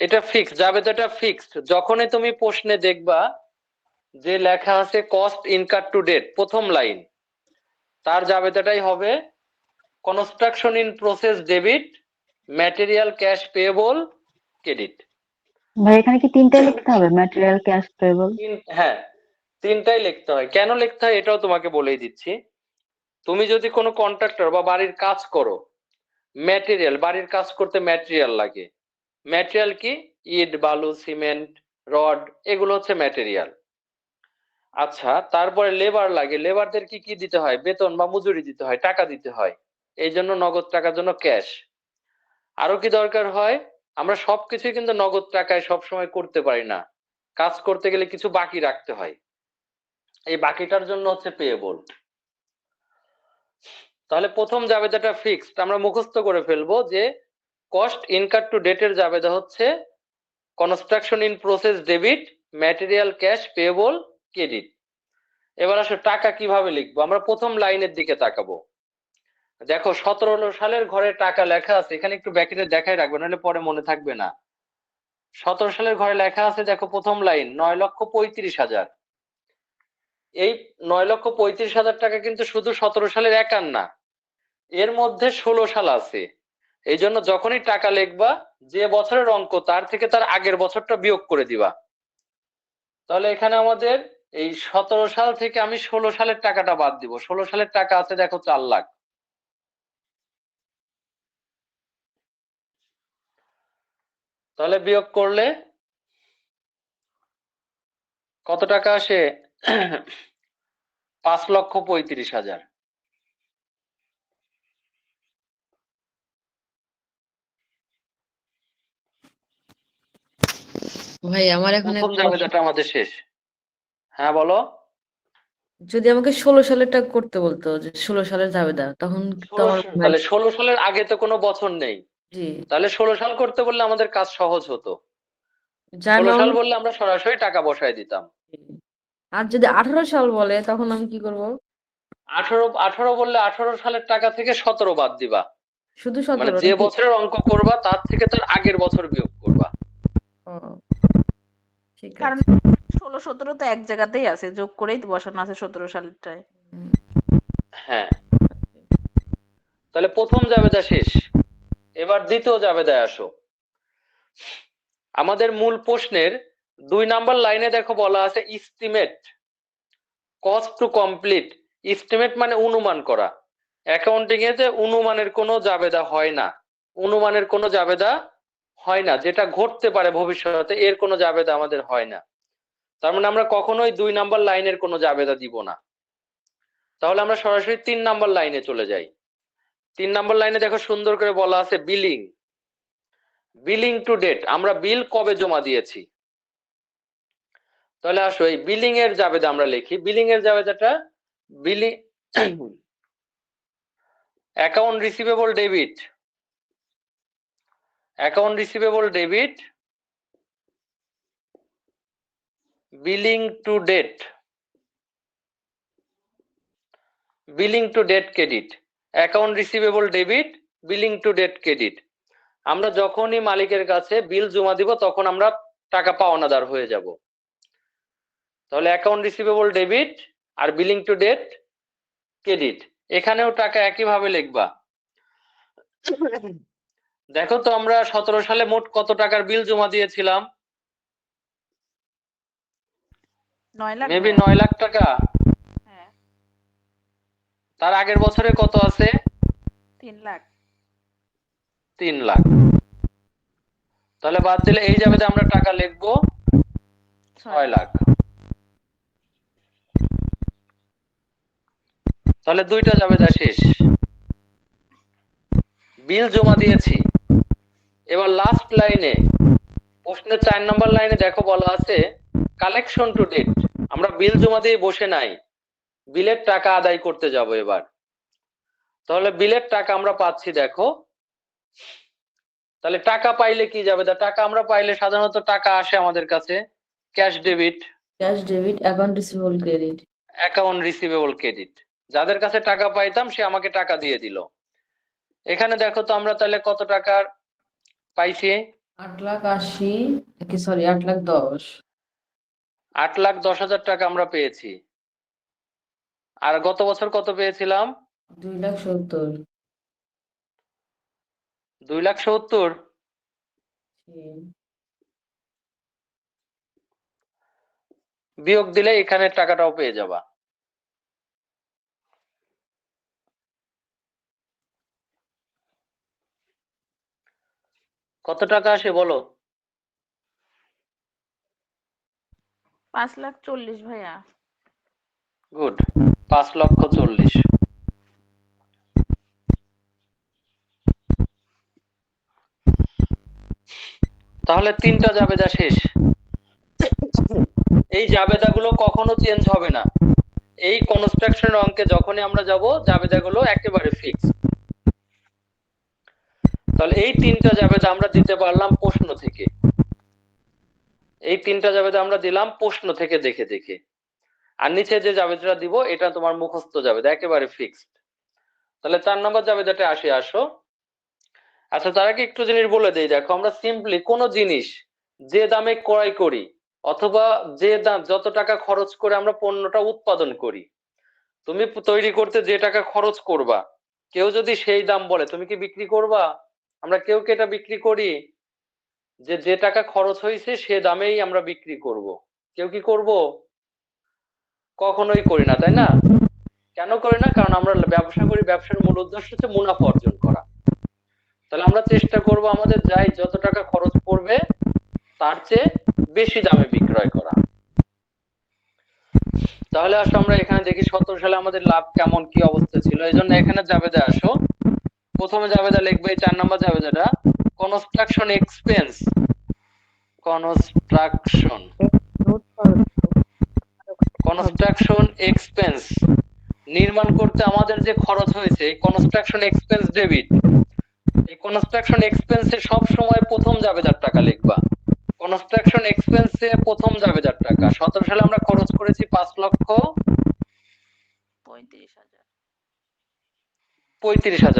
এটা ফিক্সড যাবে, তো এটা ফিক্সড। যখনই তুমি প্রশ্নে দেখবা যে লেখা আছে কস্ট ইনকার টু ডেট প্রথম লাইন, তার জাবেদাটাই হবে construction in process debit material cash payable credit. ভাই এখানে কি তিনটাই লিখতে হবে, ম্যাটেরিয়াল, ক্যাশ, পেয়েবল? হ্যাঁ, তিনটাই লিখতে হয়। কেন লিখতে হয় এটাও তোমাকে বলেই দিচ্ছি। তুমি যদি কোনো কন্ট্রাক্টর বা বাড়ির কাজ করো, ম্যাটেরিয়াল, বাড়ির কাজ করতে ম্যাটেরিয়াল লাগে। ম্যাটেরিয়াল কি? ইট, বালু, সিমেন্ট, রড, এগুলো হচ্ছে ম্যাটেরিয়াল। আচ্ছা, তারপরে লেবার লাগে। লেবারদের কি কি দিতে হয়? বেতন বা মজুরি দিতে হয়, টাকা দিতে হয়। এই জন্য নগদ টাকার জন্য ক্যাশ। আরো কি দরকার হয়? আমরা সবকিছুই কিন্তু নগদ টাকায় সবসময় করতে পারি না, কাজ করতে গেলে কিছু বাকি রাখতে হয়। এই বাকিটার জন্য হচ্ছে পেয়েবল। তাহলে প্রথম জাবেদাটা ফিক্সড, আমরা মুখস্থ করে ফেলবো যে কস্ট ইনকার টু ডেটের জাবেদা হচ্ছে construction in process debit material cash payable credit. এবার আসো টাকা কিভাবে লিখবো। আমরা প্রথম লাইনের দিকে তাকাবো। দেখো 17 সালের ঘরে টাকা লেখা আছে, এখানে একটু ব্র্যাকেটে দেখাই রাখবে, নাহলে পরে মনে থাকবে না। 17 সালের ঘরে লেখা আছে, দেখো প্রথম লাইন 9,35,000। এই 9,35,000 টাকা কিন্তু শুধু 17 সালের একার না, এর মধ্যে 16 সাল আছে। এই জন্য যখনই টাকা লিখবা, যে বছরের অঙ্ক তার থেকে তার আগের বছরটা বিয়োগ করে দিবা। তাহলে এখানে আমাদের এই 17 সাল থেকে আমি 16 সালের টাকাটা বাদ দিব। 16 সালের টাকা আছে দেখো 4 লাখ। তাহলে বিয়োগ করলে কত টাকা আসে? 5,35,000। ভাই আমার এখন প্রথম একটা জাবেদাটা আমাদের শেষ। হ্যাঁ বলো। যদি আমাকে 16 সালেরটা করতে বলতো, যে 16 সালের জাবেদা, তখন তো আমার তাহলে 16 সালের আগে তো কোনো বছর নেই, জি, তাহলে 16 সাল করতে বললে আমাদের কাজ সহজ হতো। যার 16 সাল নাম- বললে আমরা সরাসরি টাকা বসায় দিতাম। আর যদি 18 সাল বলে তখন আমি কি করব? 18 বললে 18 সালের টাকা থেকে 17 বাদ দিবা। শুধু মানে 17 যে নাকি? বছরের অঙ্ক করবা তার থেকে তার আগের বছর বিয়োগ করবা। ও, ঠিক কারণ আছে। 16-17 তো এক জায়গাতেই আছে, যোগ করেই তো বসানো আছে 17 সালটায়। হুম, হ্যাঁ, তাহলে প্রথম জাবেদা শেষ। এবার দ্বিতীয় জাবেদায় আসো। আমাদের মূল প্রশ্নের 2 নাম্বার লাইনে দেখো বলা আছে estimate cost to complete. Estimate মানে অনুমান করা। অ্যাকাউন্টিং এ যে অনুমানের কোনো জাবেদা হয় না, অনুমানের কোনো জাবেদা হয় না, যেটা ঘটতে পারে ভবিষ্যতে এর কোনো জাবেদা আমাদের হয় না। তার মানে আমরা কখনোই 2 নাম্বার লাইনের কোনো জাবেদা দিব না। তাহলে আমরা সরাসরি 3 নাম্বার লাইনে চলে যাই। 3 নাম্বার লাইনে দেখো সুন্দর করে বলা আছে বিলিং, বিলিং টু ডেট, আমরা বিল কবে জমা দিয়েছি। তাহলে আসো এই বিলিং এর জাবেদা আমরা লিখি। বিলিং এর জাবেদাটা billing account receivable debit, account receivable debit billing to date, billing to date credit. Account receivable debit billing to date credit. আমরা যখনই মালিকের কাছে বিল জমা দিব তখন আমরা টাকা পাওনাদার হয়ে যাব। তাহলে অ্যাকাউন্ট রিসিভেবল ডেবিট আর বিলিং টু ডেট ক্রেডিট, এখানেও টাকা একইভাবে লিখবা। দেখো তো আমরা 17 সালে মোট কত টাকার বিল জমা দিয়েছিলাম? 9 লাখ মেবি ভাইয়া। 9 লাখ টাকা। হ্যাঁ, তার আগের বছরে কত আছে? 3 লাখ। 3 লাখ। তাহলে বাদ দিলে এই যাবে আমরা টাকা লিখবো 6 লাখ। তাহলে দুইটা যাবে যা শেষ। বিল জমা দিয়েছি। এবার লাস্ট লাইনে প্রশ্নের 4 নম্বর লাইনে দেখো বলা আছে কালেকশন টু ডেট, আমরা বিল জমা দিয়ে বসে নাই, বিলের টাকা আদায় করতে যাব এবার। তাহলে বিলের টাকা আমরা পাচ্ছি, দেখো। তাহলে টাকা পাইলে কি যাবে? টাকা আমরা পাইলে সাধারণত টাকা আসে আমাদের কাছে cash debit, cash debit, account receivable credit. Account receivable credit. যাদের কাছে টাকা পাইতাম সে আমাকে টাকা দিয়ে দিল। এখানে দেখো তো আমরা তাহলে কত টাকার পাইছি? 8,80,000, সরি 8,10,000। 8,10,000 টাকা আমরা পেয়েছি। আর গত বছর কত পেয়েছিলাম? 2,70,000। 2,70,000। বিয়োগ দিলে এখানে টাকাটাও পেয়ে যাবা। কত টাকা আসে বলো? 5,40,000 ভাইয়া। গুড, 5,40,000। তাহলে 3টা জাবেদা শেষ। এই জাবেদাগুলো কখনো চেঞ্জ হবে না। এই কনস্ট্রাকশন অঙ্কে যখনই আমরা যাব জাবেদাগুলো একেবারে ফিক্স। তাহলে এই 3টা জাবেদা আমরা দিতে পারলাম প্রশ্ন থেকে। এই 3টা জাবেদা আমরা দিলাম প্রশ্ন থেকে দেখে দেখে। আর নিচে যে জাবেদাটা দিব এটা তোমার মুখস্থ জাবেদা, একেবারে ফিক্সড। তাহলে 4 নম্বর জাবেদাটা আসো। আচ্ছা, তার আগে একটু জিনিস বলে দেই। দেখো, আমরা সিম্পলি কোনো জিনিস যে দামে ক্রয় করি অথবা যে দাম যত টাকা খরচ করে আমরা পণ্যটা উৎপাদন করি, তুমি তৈরি করতে যে টাকা খরচ করবা, কেউ যদি সেই দাম বলে তুমি কি বিক্রি করবা? আমরা কেউ কি এটা বিক্রি করি যে যে টাকা খরচ হয়েছে সে দামেই আমরা বিক্রি করব? কেউ কি করব? কখনোই করি না, তাই না? কেন করি না? কারণ আমরা ব্যবসা করি, ব্যবসার মূল উদ্দেশ্য হচ্ছে মুনাফা অর্জন করা। তাহলে আমরা চেষ্টা করব আমাদের যাই যত টাকা খরচ পড়বে তার চেয়ে বেশি দামে বিক্রয় করা। তাহলে আসো আমরা এখানে দেখি 17 সালে আমাদের লাভ কেমন, কি অবস্থা ছিল। এই জন্য এখানে জাবেদা আসো। প্রথমে জাবেদা লিখবে 4 নম্বর জাবেদাটা, কনস্ট্রাকশন এক্সপেন্স। কনস্ট্রাকশন এক্সপেন্স নির্মাণ করতে আমাদের যে খরচ হয়েছে, কনস্ট্রাকশন এক্সপেন্স ডেবিট। এই কনস্ট্রাকশন এক্সপেন্সে সব সময় প্রথম জাবেদার টাকা লিখবা। কনস্ট্রাকশন এক্সপেন্সে প্রথম জাবেদার টাকা। 17 সালে আমরা খরচ করেছি 5,35,000।